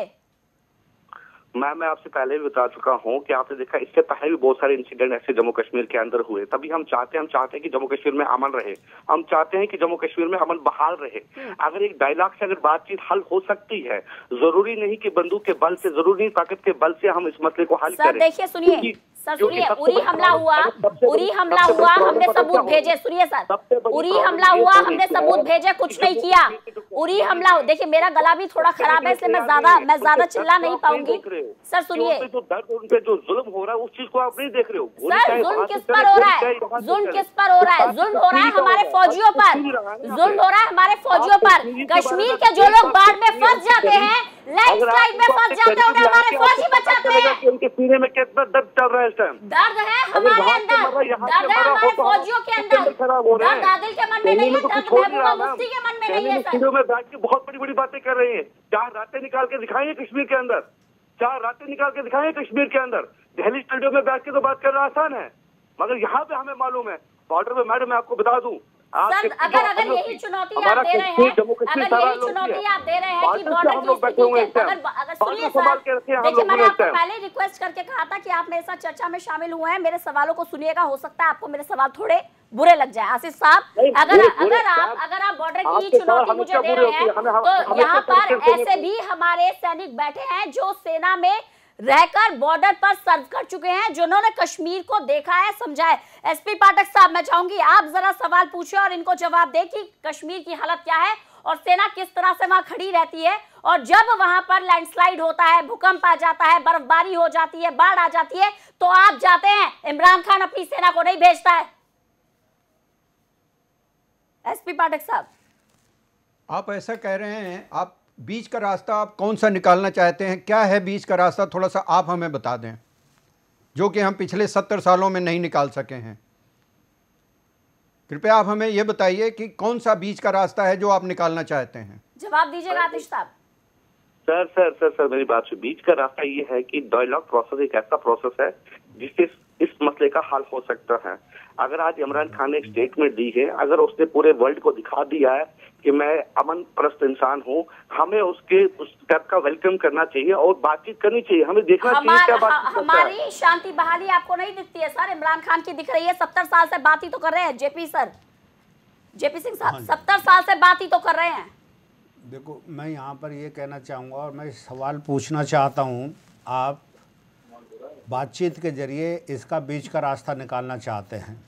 मैं आपसे पहले भी बता चुका हूं कि आपने देखा इससे पहले भी बहुत सारे इंसिडेंट ऐसे जम्मू कश्मीर के अंदर हुए। तभी हम चाहते हैं कि जम्मू कश्मीर में अमन रहे, हम चाहते हैं कि जम्मू कश्मीर में अमन बहाल रहे। अगर एक डायलॉग से अगर बातचीत हल हो सकती है, जरूरी नहीं कि बंदूक के बल से, जरूरी नहीं ताकत के बल से हम इस मसले को हल करें। देखिए सुनिए सर, सुनिए, उरी हमला हुआ, हमने सबूत भेजे। सुनिए सर, उरी हमला हुआ, हमने सबूत भेजे, कुछ नहीं किया। उरी हमला, देखिए मेरा गला भी थोड़ा खराब है, इसलिए मैं ज्यादा चिल्ला नहीं पाऊंगी। सर सुनिए, उनपे जो जुल्म हो रहा है उस चीज को आप नहीं देख रहे हो। सर जुल्म किस पर हो रहा है? जुल्म किस पर हो रहा है? जुल्म हो रहा है हमारे फौजियों पर, जुल्म हो रहा है हमारे फौजियों पर। कश्मीर के जो लोग बाढ़ में फंस जाते हैं, लैंडस्लाइड में फंस जाते हैं, उन्हें हमारे फौजी बचाते हैं। उनके सीने में कितना दर्द चल रहा है इस टाइम? दर्द है हमारे अंदर, दर्द है हमारे फौजियों के अंदर, दर्द आदिल के मन में नहीं है, दर्द महबूबा मुफ्ती के मन में नहीं है सर। में बैठ के बहुत बड़ी बड़ी बातें कर रहे हैं। 4 रातें निकाल के दिखाइए कश्मीर के अंदर, 4 रातें निकाल के दिखाइए कश्मीर के अंदर। दिल्ली स्टूडियो में बैठ के तो बात करना आसान है, मगर यहाँ पे हमें मालूम है बॉर्डर पे। मैडम मैं आपको बता दूं, सर अगर यही चुनौती आप दे रहे हैं, अगर यही चुनौती आप दे रहे हैं कि बॉर्डर की स्थिति, अगर सुनिए सर, देखिए मैंने आपको पहले रिक्वेस्ट करके कहा था कि आप मेरे साथ चर्चा में शामिल हुए हैं, मेरे सवालों को सुनिएगा, हो सकता है आपको मेरे सवाल थोड़े बुरे लग जाए। आशीष साहब, अगर आप बॉर्डर की चुनौती मुझे दे रहे हैं, तो यहाँ पर ऐसे भी हमारे सैनिक बैठे हैं जो सेना में रहकर बॉर्डर पर सर्व कर चुके हैं, जिन्होंने कश्मीर को देखा है, समझा है। एसपी पाठक साहब, मैं चाहूंगी आप जरा सवाल पूछे और इनको जवाब दें कि कश्मीर की हालत क्या है और सेना किस तरह से वहां खड़ी रहती है, और जब वहां पर लैंडस्लाइड होता है, भूकंप आ जाता है, बर्फबारी हो जाती है, बाढ़ आ जाती है, तो आप जाते हैं। इमरान खान अपनी सेना को नहीं भेजता है। एसपी पाठक साहब, आप ऐसा कह रहे हैं, आप बीच का रास्ता आप कौन सा निकालना चाहते हैं? क्या है बीच का रास्ता? थोड़ा सा आप हमें बता दें, जो कि हम पिछले 70 सालों में नहीं निकाल सके हैं। कृपया आप हमें यह बताइए कि कौन सा बीच का रास्ता है जो आप निकालना चाहते हैं। जवाब दीजिएगा आतिश साहब। सर मेरी बात सुनिए। बीच का रास्ता ये है कि डायलॉग प्रोसेस एक ऐसा प्रोसेस है जिससे इस मसले का हल हो सकता है। अगर आज इमरान खान ने एक स्टेटमेंट दी है, अगर उसने पूरे वर्ल्ड को दिखा दिया है कि मैं अमन परस्त इंसान हूँ, हमें उसके उस स्टेप का वेलकम करना चाहिए और बातचीत करनी चाहिए। हमें देखना चाहिए क्या बात हमारी शांति बहाली आपको नहीं दिखती है सर? इमरान खान की दिख रही है। 70 साल से बात ही तो कर रहे हैं जेपी सिंह साहब, 70 साल से बात ही तो कर रहे हैं। देखो, मैं यहाँ पर ये कहना चाहूँगा और मैं सवाल पूछना चाहता हूँ, आप बातचीत के जरिए इसका बीच का रास्ता निकालना चाहते हैं।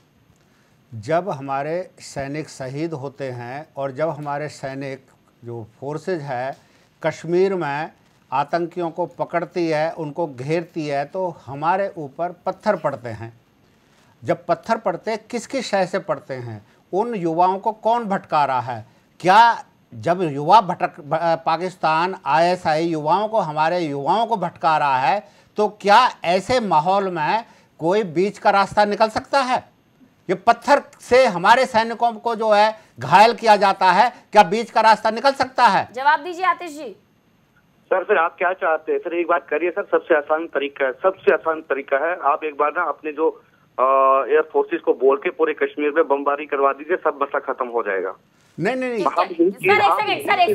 जब हमारे सैनिक शहीद होते हैं और जब हमारे सैनिक जो फोर्सेज है कश्मीर में आतंकियों को पकड़ती है, उनको घेरती है, तो हमारे ऊपर पत्थर पड़ते हैं। जब पत्थर पड़ते किस किस शय से पड़ते हैं? उन युवाओं को कौन भटका रहा है? क्या जब युवा पाकिस्तान ISI युवाओं को, हमारे युवाओं को भटका रहा है, तो क्या ऐसे माहौल में कोई बीच का रास्ता निकल सकता है? ये पत्थर से हमारे सैनिकों को जो है घायल किया जाता है, क्या बीच का रास्ता निकल सकता है? जवाब दीजिए आतिश जी। सर फिर आप क्या चाहते हैं? सर एक बात करिए सर, सबसे आसान तरीका है, आप एक बार ना अपने जो एयर फोर्सेस को बोल के पूरे कश्मीर में बमबारी करवा दीजिए, सब मसला खत्म हो जाएगा। नहीं सर एक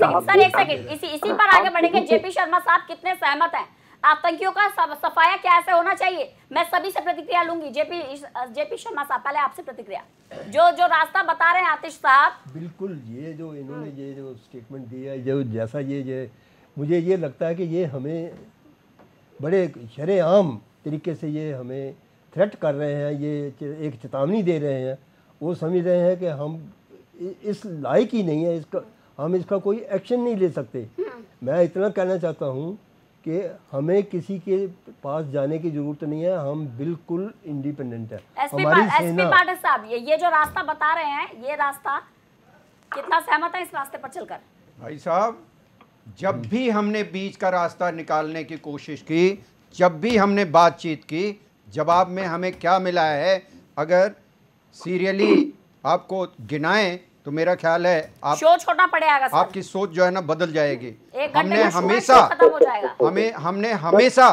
सेकंड इसी पर आगे बढ़ेंगे। जेपी शर्मा साहब कितने सहमत हैं? आतंकियों का सफाया कैसे होना चाहिए? मैं सभी से प्रतिक्रिया लूंगी। जेपी शर्मा साहब, पहले आपसे प्रतिक्रिया। जो रास्ता बता रहे हैं आतिश साहब, बिल्कुल ये जो इन्होंने ये जो स्टेटमेंट दिया है, जो जैसा ये मुझे ये लगता है कि ये हमें बड़े शरेआम तरीके से ये हमें थ्रेट कर रहे हैं, ये एक चेतावनी दे रहे हैं। वो समझ रहे हैं कि हम इस लायक ही नहीं है, हम इसका कोई एक्शन नहीं ले सकते। मैं इतना कहना चाहता हूँ कि हमें किसी के पास जाने की जरूरत नहीं है, हम बिल्कुल इंडिपेंडेंट है। एसपी पाठक साहब, ये जो रास्ता बता रहे हैं, ये रास्ता कितना सहमत है इस रास्ते पर चलकर? भाई साहब, जब भी हमने बीच का रास्ता निकालने की कोशिश की, जब भी हमने बातचीत की, जवाब में हमें क्या मिला है? अगर सीरियली आपको गिनाएं तो मेरा ख्याल है आप शो छोटा पड़ेगा सर। आपकी सोच जो है ना बदल जाएगी। हमने हमेशा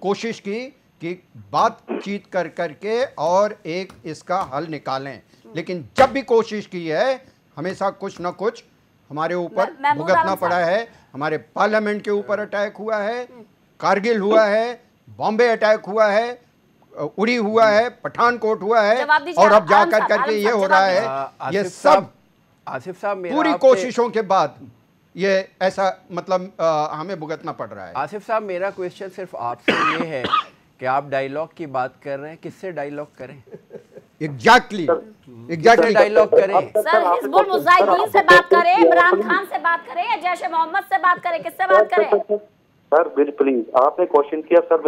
कोशिश की कि बातचीत कर करके और एक इसका हल निकालें, लेकिन जब भी कोशिश की है हमेशा कुछ ना कुछ हमारे ऊपर भुगतना पड़ा है। हमारे पार्लियामेंट के ऊपर अटैक हुआ है, कारगिल हुआ है, बॉम्बे अटैक हुआ है, उड़ी हुआ है, पठानकोट हुआ है, और अब जाकर करके ये हो रहा है। ये सब आसिफ साहब पूरी कोशिशों के बाद ये ऐसा मतलब हमें भुगतना पड़ रहा है। आसिफ साहब, मेरा क्वेश्चन सिर्फ आपसे ये है कि आप डायलॉग की बात कर रहे हैं, किससे डायलॉग करें? एग्जैक्टली डायलॉग करें सर, हिजबुल मुजाहिदीन से बात करें, इमरान खान से बात करें, या जैश ए मोहम्मद से बात करें, किससे बात करें? सर प्लीज, आपने क्वेश्चन किया सर,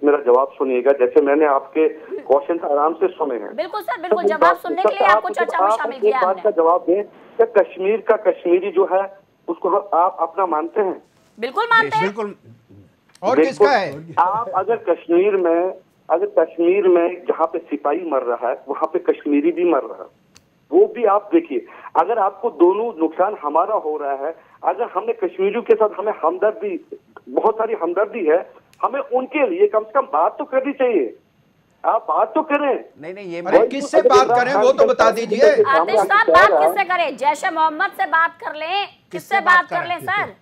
मेरा जवाब सुनिएगा। जैसे मैंने आपके क्वेश्चन आराम से सुने हैं। बिल्कुल सर, बिल्कुल। जवाब सुनने के लिए आपको चर्चा में शामिल किया हमने। बात का जवाब दें कि कश्मीर का कश्मीरी जो है उसको आप अपना मानते हैं? बिल्कुल मानते हैं। बिल्कुल। और किसका है? आप अगर कश्मीर में जहाँ पे सिपाही मर रहा है वहाँ पे कश्मीरी भी मर रहा है, वो भी आप देखिए। अगर आपको दोनों नुकसान हमारा हो रहा है, अगर हमने कश्मीरियों के साथ हमें हमदर्दी, बहुत सारी हमदर्दी है, हमें उनके लिए कम से कम बात तो करनी चाहिए। आप बात तो करें। नहीं ये किससे बात करें वो तो बता दीजिए। आतिश साहब, बात किससे करें? जैश ए मोहम्मद से बात कर लें, किससे बात कर लें सर?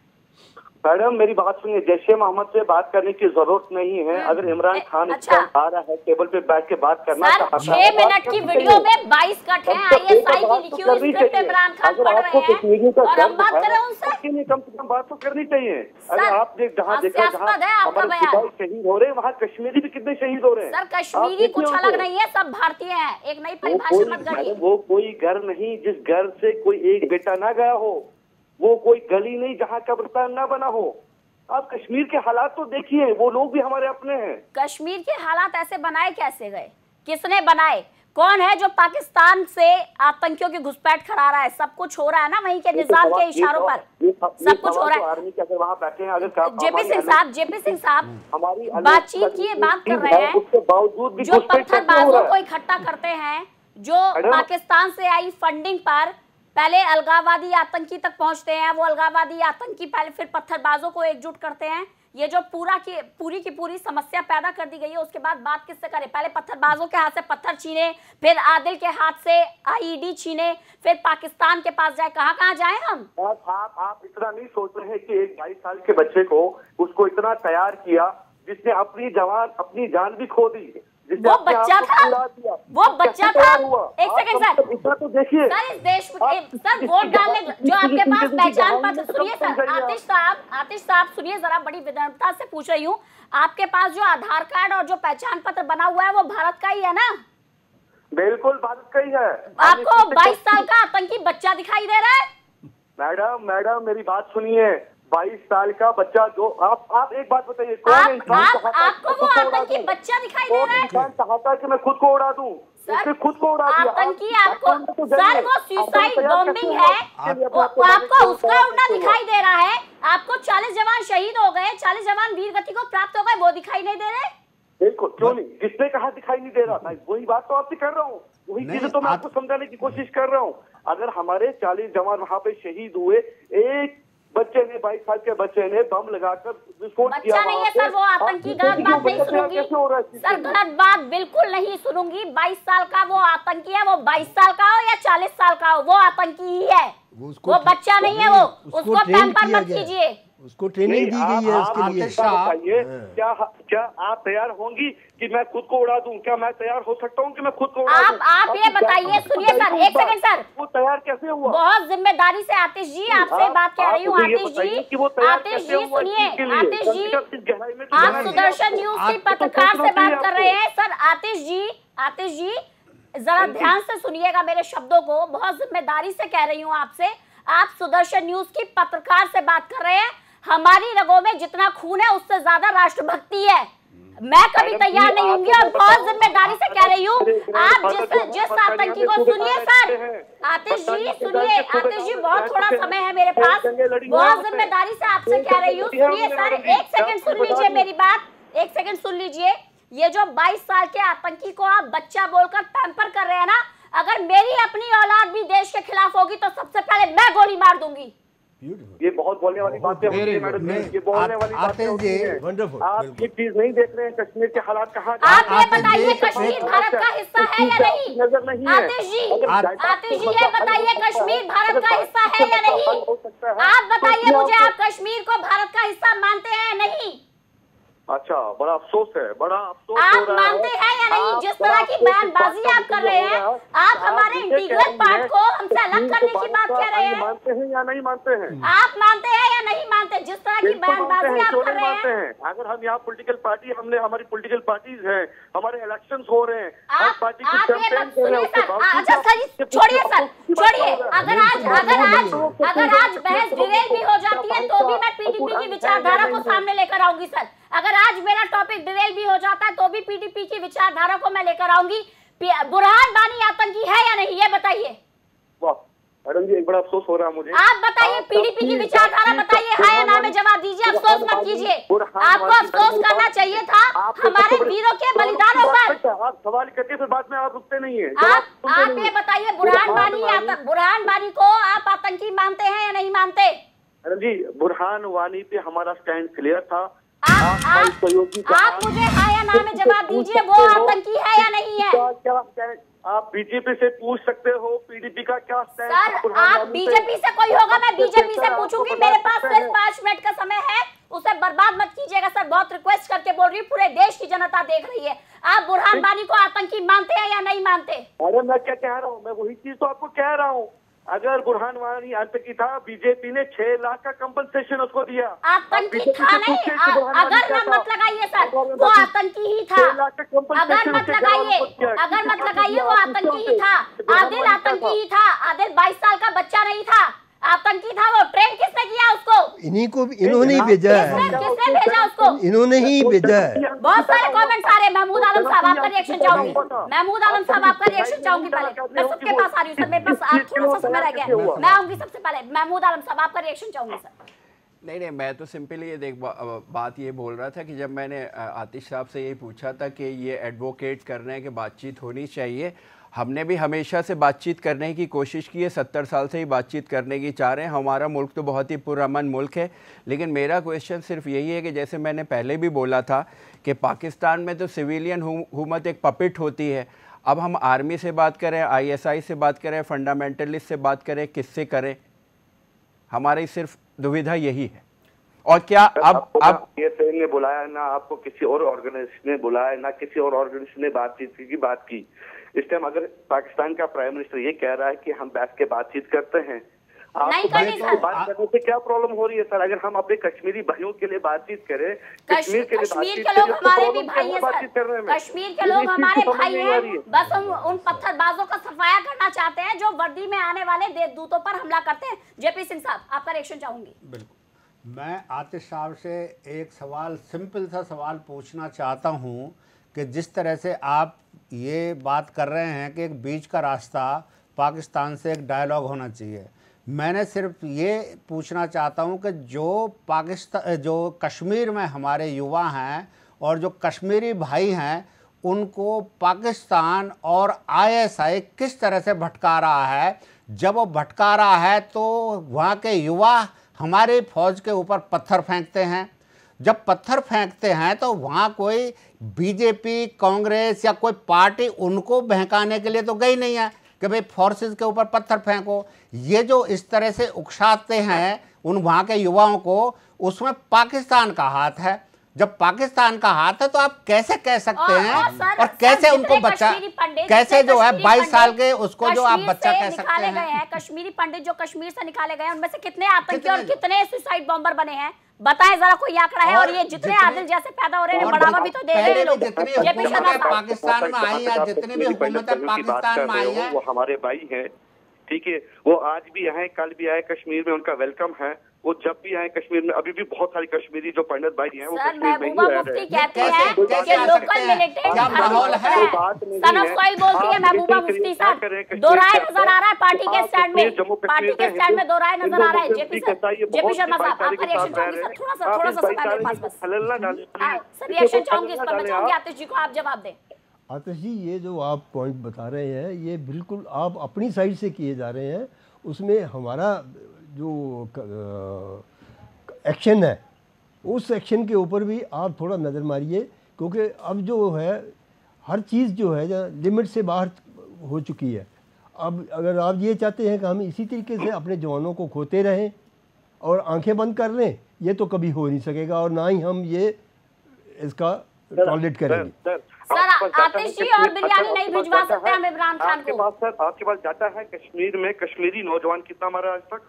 मैडम मेरी बात सुनिए, जैश ए मोहम्मद से बात करने की जरूरत नहीं है। अगर इमरान खान आ रहा है टेबल पे बैठ के बात करना चाहता है। 6 मिनट की वीडियो में 22 कट है, ISI की लिखी हुई स्क्रिप्ट इमरान खान पढ़ रहे हैं और हम बात करें उनसे। कम से कम बात तो करनी चाहिए। अगर आप जहाँ देखा हमारे सिपाही शहीद हो रहे हैं, वहाँ कश्मीरी भी कितने शहीद हो रहे हैं? सर कश्मीरी कुछ अलग नहीं है, सब भारतीय हैं। एक नई परिभाषा मत गढ़िए। वो कोई घर नहीं जिस घर से कोई एक बेटा ना गया हो, वो कोई गली नहीं जहाँ कब्रिस्तान ना बना हो। आप कश्मीर के हालात तो देखिए, वो लोग भी हमारे अपने हैं। कश्मीर के हालात ऐसे बनाए कैसे गए? किसने बनाए? कौन है जो पाकिस्तान से आतंकियों की घुसपैठ करा रहा है? सब कुछ हो रहा है ना वहीं के निजाम के इशारों पर, सब कुछ हो रहा है। आर्मी के अगर वहाँ बैठे हैं, अगर जेपी सिंह साहब बातचीत की बात कर रहे हैं, उसके बावजूद जो पत्थरबाजों को इकट्ठा करते हैं, जो पाकिस्तान से आई फंडिंग पर पहले अलगाववादी आतंकी तक पहुंचते हैं, वो अलगाववादी आतंकी पहले फिर पत्थरबाजों को एकजुट करते हैं। ये जो पूरी की पूरी समस्या पैदा कर दी गई है, उसके बाद बात किससे करें? पहले पत्थरबाजों के हाथ से पत्थर छीने, फिर आदिल के हाथ से IED छीने, फिर पाकिस्तान के पास जाए। कहाँ जाए हम? आप इतना नहीं सोच रहे हैं कि एक 22 साल के बच्चे को उसको इतना तैयार किया जिसने अपनी जान भी खो दी, वो बच्चा था। एक सेकंड सर, तो देखिए सर इस देश सर वोट डालने जो आपके पास पहचान पत्र, सुनिए सर, आतिश साहब सुनिए जरा, बड़ी विनम्रता से पूछ रही हूँ, आपके पास जो आधार कार्ड और जो पहचान पत्र बना हुआ है वो भारत का ही है ना? बिल्कुल भारत का ही है। आपको 22 साल का आतंकी बच्चा दिखाई दे रहा है? मैडम मेरी बात सुनिए, 22 साल का बच्चा जो आप एक बात बताइए, कौन इंसान आपको वो आतंकी बच्चा दिखाई दे रहा है? इंसान चाहता है कि मैं खुद को उड़ा दूं? सर खुद को उड़ा दिया। आतंकी आपको सर वो सुसाइड बॉम्बिंग है, आपको उसका उड़ना दिखाई दे रहा है। आपको 40 जवान शहीद हो गए, 40 जवान वीर गति को प्राप्त हो गए, वो दिखाई नहीं दे रहे? बिल्कुल, क्यों नहीं, जिसने कहा दिखाई नहीं दे रहा था, वही बात तो आपसे कर रहा हूँ, वही चीजें तो मैं आपको समझाने की कोशिश कर रहा हूँ। अगर हमारे 40 जवान वहाँ पे शहीद हुए, एक बच्चे ने 22 साल के बच्चे ने बम लगाकर विस्फोट किया। नहीं है सर, वो आतंकी गलत बात नहीं सुनूंगी सर, गलत बात बिल्कुल नहीं सुनूंगी। 22 साल का वो आतंकी है, वो 22 साल का हो या 40 साल का हो, वो आतंकी ही है, वो बच्चा नहीं है। वो उसको पैम्पर मत कीजिए, उसको ट्रेनिंग दी गई है उसके लिए। क्या आप तैयार होंगी कि मैं खुद को उड़ा दूं? क्या मैं तैयार हो सकता हूँ कि मैं खुद को उड़ा दूं? आप ये बताइए, सुनिए सर, एक सेकंड सर, वो तैयार कैसे हुआ? बहुत जिम्मेदारी से आतिश जी आपसे बात कह रही हूँ। आतिश जी सुनिए, आतिश जी आप सुदर्शन न्यूज की पत्रकार से बात कर रहे हैं। सर आतिश जी जरा ध्यान से सुनिएगा मेरे शब्दों को, बहुत जिम्मेदारी से कह रही हूँ आपसे। आप सुदर्शन न्यूज की पत्रकार से बात कर रहे हैं। हमारी रगों में जितना खून है उससे ज्यादा राष्ट्रभक्ति है। मैं कभी तैयार नहीं होंगी और बहुत जिम्मेदारी से कह रही हूँ। आप जिस आतंकी को सुनिए सर, आतिश जी सुनिए, आतिश जी बहुत थोड़ा समय है मेरे पास, बहुत जिम्मेदारी से आपसे कह रही हूँ। सुनिए सर, एक सेकंड सुन लीजिए मेरी बात, एक सेकंड सुन लीजिए। ये जो 22 साल के आतंकी को आप बच्चा बोलकर पैम्पर कर रहे हैं ना, अगर मेरी अपनी औलाद भी देश के खिलाफ होगी तो सबसे पहले मैं गोली मार दूंगी। ये बहुत बोलने वाली बातें होती है मैडम जी, ये बोलने वाली बातें होती है। आप ये चीज नहीं देख रहे हैं कश्मीर के हालात कहाँ आप ये बताइए कश्मीर भारत का हिस्सा है या नहीं? नजर नहीं है। आतिश जी ये बताइए कश्मीर भारत का हिस्सा है या नहीं? आप बताइए मुझे, आप कश्मीर को भारत का हिस्सा मानते हैं या नहीं? अच्छा, बड़ा अफसोस है, बड़ा अफसोस आप मानते हैं या नहीं? जिस तरह की बयानबाजी आप कर रहे हैं, आप हमारे इंटीग्रल पार्ट को हमसे अलग करने की बात कह रहे हैं। मानते हैं या नहीं मानते हैं? आप मानते हैं या नहीं मानते? जिस तरह की बयानबाजी आप कर रहे हैं। अगर हम यहाँ पॉलिटिकल पार्टी, हमने हमारी पॉलिटिकल पार्टीज हैं, हमारे इलेक्शंस हो रहे हैं, आप ये मत सुनिए सर। अच्छा सर, छोड़िए सर, छोड़िए। अगर आज बहस डिरेल भी हो जाती है तो भी मैं पीडीपी की विचारधारा को सामने लेकर आऊंगी सर। अगर आज मेरा टॉपिक डिरेल भी हो जाता है तो भी पीडीपी की विचारधारा को मैं लेकर आऊंगी। बुरहान वानी आतंकी है या नहीं, ये बताइए। वाह मैडम जी, एक बड़ा अफसोस हो रहा है मुझे। आप बताइए, पीडीपी की विचारधारा बताइए, हाँ या ना में जवाब दीजिए। अफसोस मत कीजिए, आपको अफसोस करना चाहिए था हमारे वीरों के बलिदानों पर। आप सवाल करके फिर बाद में आप रुकते नहीं है। आप ये बताइए, बुरहान वानी को आप आतंकी मानते हैं या नहीं मानते? मैडम जी, बुरहान वानी पे हमारा स्टैंड क्लियर था। आप मुझे हाँ या ना में जवाब दीजिए, वो आतंकी है या नहीं है? क्या स्टैंड आप बीजेपी से पूछ सकते हो, पीडीपी का क्या स्टैंड? सर आप बीजेपी से कोई होगा, मैं बीजेपी से पूछूंगी। मेरे पास सिर्फ 5 मिनट का समय है, उसे बर्बाद मत कीजिएगा सर। बहुत रिक्वेस्ट करके बोल रही हूँ, पूरे देश की जनता देख रही है। आप बुरहान वानी को आतंकी मानते हैं या नहीं मानते? अरे मैं क्या कह रहा हूँ, मैं वही चीज तो आपको कह रहा हूँ। अगर बुरहान वानी आतंकी था, बीजेपी ने 6 लाख का कंपनसेशन उसको दिया। आतंकी था नहीं, अगर मत लगाइए सर, वो आतंकी ही था। अगर मत लगाइए, वो आतंकी ही था। आदिल आतंकी ही था। आदिल 22 साल का बच्चा नहीं था, आतंकी था। वो ट्रेन किसने किया उसको? इन्होंने ही भेजा है। किसने भेजा उसको? इन्होंने ही भेजा है। बहुत सारे कमेंट्स आ रहे हैं। महमूद आलम साहब, आपका रिएक्शन चाहूंगी। महमूद आलम साहब, आपका रिएक्शन चाहूंगी। पहले मैं सबके पास आ रही हूँ सर, मेरे पास थोड़ा सा समय रह गया, मैं आऊंगी सबसे पहले। महमूद आलम साहब, आपका रिएक्शन चाहूंगी सर। नहीं, मैं तो सिंपली ये बात ये बोल रहा था कि जब मैंने आतिश साहब से यही पूछा था कि ये एडवोकेट कर रहे हैं कि बातचीत होनी चाहिए, हमने भी हमेशा से बातचीत करने की कोशिश की है, 70 साल से ही बातचीत करने की चाह रहे हैं। हमारा मुल्क तो बहुत ही पुरअमन मुल्क है, लेकिन मेरा क्वेश्चन सिर्फ यही है कि जैसे मैंने पहले भी बोला था कि पाकिस्तान में तो सिविलियन हुकूमत एक पपेट होती है। अब हम आर्मी से बात करें, ISI से बात करें, फंडामेंटलिस्ट से बात करें, किससे करें? हमारी सिर्फ दुविधा यही है। और क्या अब ISI ने बुलाया ना, आपको किसी और ऑर्गेनाइजेशन ने बुलाया ना, किसी और ऑर्गेनाइजेशन ने बात की। इस टाइम अगर पाकिस्तान का प्राइम मिनिस्टर ये कह रहा है कि हम बैठ के बातचीत करते हैं, आपको बात करने से क्या प्रॉब्लम हो रही है सर? अगर हम अपने कश्मीरी भाइयों के लिए बातचीत करें, कश्मीर के लोग हमारे भी भाई हैं सर, कश्मीर के लोग हमारे भाई हैं। बस हम उन पत्थरबाजों का सफाया करना चाहते हैं जो वर्दी में आने वाले देशदूतों पर हमला करते हैं। JP सिंह साहब, आपका रिएक्शन चाहूंगी। बिल्कुल, मैं आतिश साहब से एक सवाल, सिंपल सा सवाल पूछना चाहता हूँ कि जिस तरह से आप ये बात कर रहे हैं कि एक बीच का रास्ता पाकिस्तान से एक डायलॉग होना चाहिए, मैंने सिर्फ ये पूछना चाहता हूँ कि जो कश्मीर में हमारे युवा हैं और जो कश्मीरी भाई हैं, उनको पाकिस्तान और ISI किस तरह से भटका रहा है। जब वो भटका रहा है तो वहाँ के युवा हमारे फौज के ऊपर पत्थर फेंकते हैं। जब पत्थर फेंकते हैं तो वहाँ कोई बीजेपी, कांग्रेस या कोई पार्टी उनको बहकाने के लिए तो गई नहीं है कि भाई फोर्सेस के ऊपर पत्थर फेंको। ये जो इस तरह से उकसाते हैं उन वहाँ के युवाओं को, उसमें पाकिस्तान का हाथ है। जब पाकिस्तान का हाथ है तो आप कैसे कह सकते हैं और कैसे उनको बच्चा, कैसे जो है 22 साल के उसको जो आप बच्चा कह सकते हैं? कश्मीरी पंडित जो कश्मीर से निकाले गए, उनमें से कितने आतंकी और कितने सुसाइड बॉम्बर बने हैं, बताएं जरा, कोई आंकड़ा है? और ये जितने आदिल जैसे पैदा हो रहे हैं, बढ़ावा भी तो दे रहे हैं लोग। पाकिस्तान में आई है, जितने भी हुकूमतें पाकिस्तान में आई है, वो हमारे भाई हैं, ठीक है। वो आज भी आए, कल भी आए, कश्मीर में उनका वेलकम है। वो जब भी आए कश्मीर में, अभी भी बहुत सारे कश्मीरी जो पंडित भाई हैं वो कश्मीर में ही रह रहे हैं। कहते हैं कि लोकल मिलिटेंट माहौल है, सन ऑफ सॉइल बोलती है महबूबा मुफ्ती साहब। दो राय नजर आ रहा है पार्टी के स्टैंड में, पार्टी के स्टैंड में दो राय नजर आ रहा है। JP शर्मा साहब, आपका रिएक्शन चाहूंगी सर, थोड़ा सा समय मेरे पास बस। सर रिएक्शन चाहूंगी इस पर, मैं चाहूंगी आतिश जी को आप जवाब दें। आतिश जी, ये जो आप पॉइंट बता रहे हैं ये बिल्कुल आप अपनी साइड से किए जा रहे हैं। उसमें हमारा जो एक्शन है उस एक्शन के ऊपर भी आप थोड़ा नज़र मारिए, क्योंकि अब जो है हर चीज़ जो है लिमिट से बाहर हो चुकी है। अब अगर आप ये चाहते हैं कि हम इसी तरीके से अपने जवानों को खोते रहें और आंखें बंद कर लें, ये तो कभी हो नहीं सकेगा और ना ही हम ये इसका टॉलरेट करेंगे। सर आतिश जी और बिरयानी नहीं भिजवा सकते हम इमरान खान को। आपके पास डाटा है कश्मीर में कश्मीरी नौजवान कितना मारा आज तक?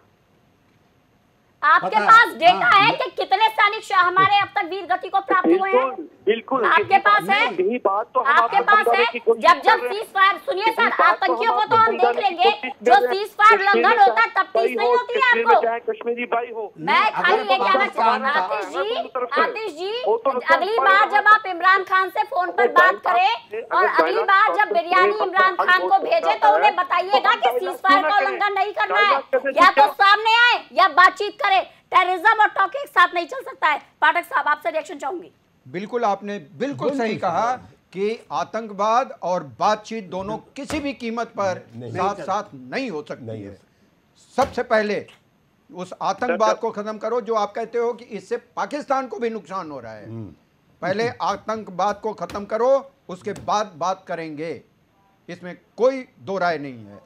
आपके पास डेटा है कि कितने सैनिक हमारे अब तक वीर गति को प्राप्त हुए हैं? बिल्कुल आपके पास है, यही बात तो आपके पास है। जब सीज फायर, सुनिए सर, आतंकियों को तो हम देख लेंगे, जो सीज फायर उल्लंघन होता है तब तीस नहीं होती है आपको। कश्मीरी भाई हो, मैं खाली ये कहना चाह रहा हूँ आतिश जी, अगली बार जब आप इमरान खान से फोन पर बात करें और अगली बार जब बिरयानी इमरान खान को भेजे तो उन्हें बताइएगा कि सीज फायर का उल्लंघन नहीं करना है, या तो सामने आए या बातचीत करें। टेररिज्म और टॉक एक साथ नहीं चल सकता है। पाठक साहब आपसे रिएक्शन चाहूंगी। बिल्कुल, आपने बिल्कुल सही कहा कि आतंकवाद और बातचीत दोनों किसी भी कीमत पर साथ साथ नहीं हो सकती है। सबसे पहले उस आतंकवाद को खत्म करो जो आप कहते हो कि इससे पाकिस्तान को भी नुकसान हो रहा है। पहले आतंकवाद को खत्म करो, उसके बाद बात करेंगे, इसमें कोई दो राय नहीं है।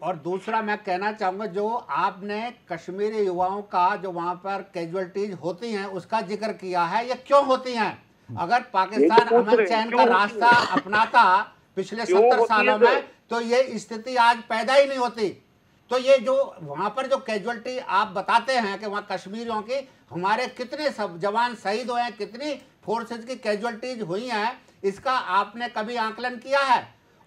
और दूसरा मैं कहना चाहूंगा, जो आपने कश्मीरी युवाओं का जो वहां पर कैजुअलिटीज होती हैं उसका जिक्र किया है, ये क्यों होती हैं? अगर पाकिस्तान अमन चैन का रास्ता अपनाता पिछले 70 सालों में तो ये स्थिति आज पैदा ही नहीं होती। तो ये जो वहां पर जो कैजुअलिटी आप बताते हैं कि वहाँ कश्मीरियों की हमारे कितने सब जवान शहीद हुए हैं, कितनी फोर्सेज की कैजुअलिटीज हुई हैं, इसका आपने कभी आकलन किया है?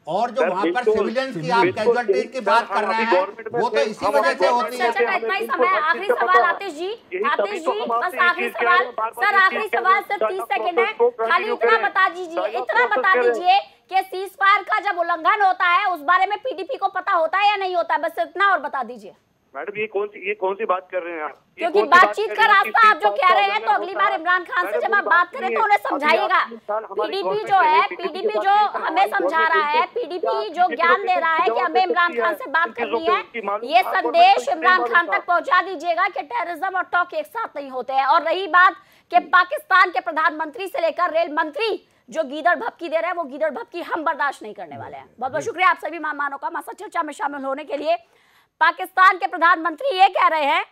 और जो वहाँ पर सिविलियंस की आप कैजुअलिटीज की बात कर रहे हैं वो तो इसी वजह से होती है। इतना ही समय। आखिरी सवाल आतिश जी, बस आखिरी सवाल सर, आखिरी सवाल सिर्फ 30 सेकंड है। खाली इतना बता दीजिए कि सीज फायर का जब उल्लंघन होता है उस बारे में पीडीपी को पता होता है या नहीं होता है? बस इतना और बता दीजिए। मैडम ये कौन सी बात कर रहे हैं आप? क्योंकि बातचीत का रास्ता आप जो कह रहे हैं, तो अगली बार इमरान खान से जब आप बात करें तो उन्हें समझाइएगा। पीडीपी जो हमें समझा रहा है, पीडीपी जो ज्ञान दे रहा है कि हमें इमरान खान से बात करनी है, ये संदेश इमरान खान तक पहुंचा दीजिएगा कि टेररिज्म और टॉक एक साथ नहीं होते हैं। और रही बात कि पाकिस्तान के प्रधानमंत्री से लेकर रेल मंत्री जो गीदड़ भपकी दे रहे हैं, वो गीदड़ भपकी हम बर्दाश्त नहीं करने वाले हैं। बहुत बहुत शुक्रिया आप सभी मेहमानों का हमारे चर्चा में शामिल होने के लिए। पाकिस्तान के प्रधानमंत्री ये कह रहे हैं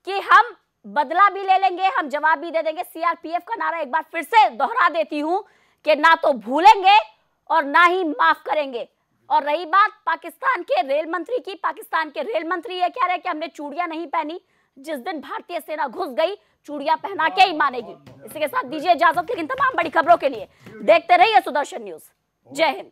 कि हम बदला भी ले लेंगे, हम जवाब भी दे देंगे। सीआरपीएफ का नारा एक बार फिर से दोहरा देती हूं कि ना तो भूलेंगे और ना ही माफ करेंगे। और रही बात पाकिस्तान के रेल मंत्री की, पाकिस्तान के रेल मंत्री ये कह रहे हैं कि हमने चूड़ियां नहीं पहनी, जिस दिन भारतीय सेना घुस गई चूड़ियां पहना के ही मानेगी। इसी के साथ दीजिए इजाजत, लेकिन तमाम बड़ी खबरों के लिए देखते रहिए सुदर्शन न्यूज। जय हिंद।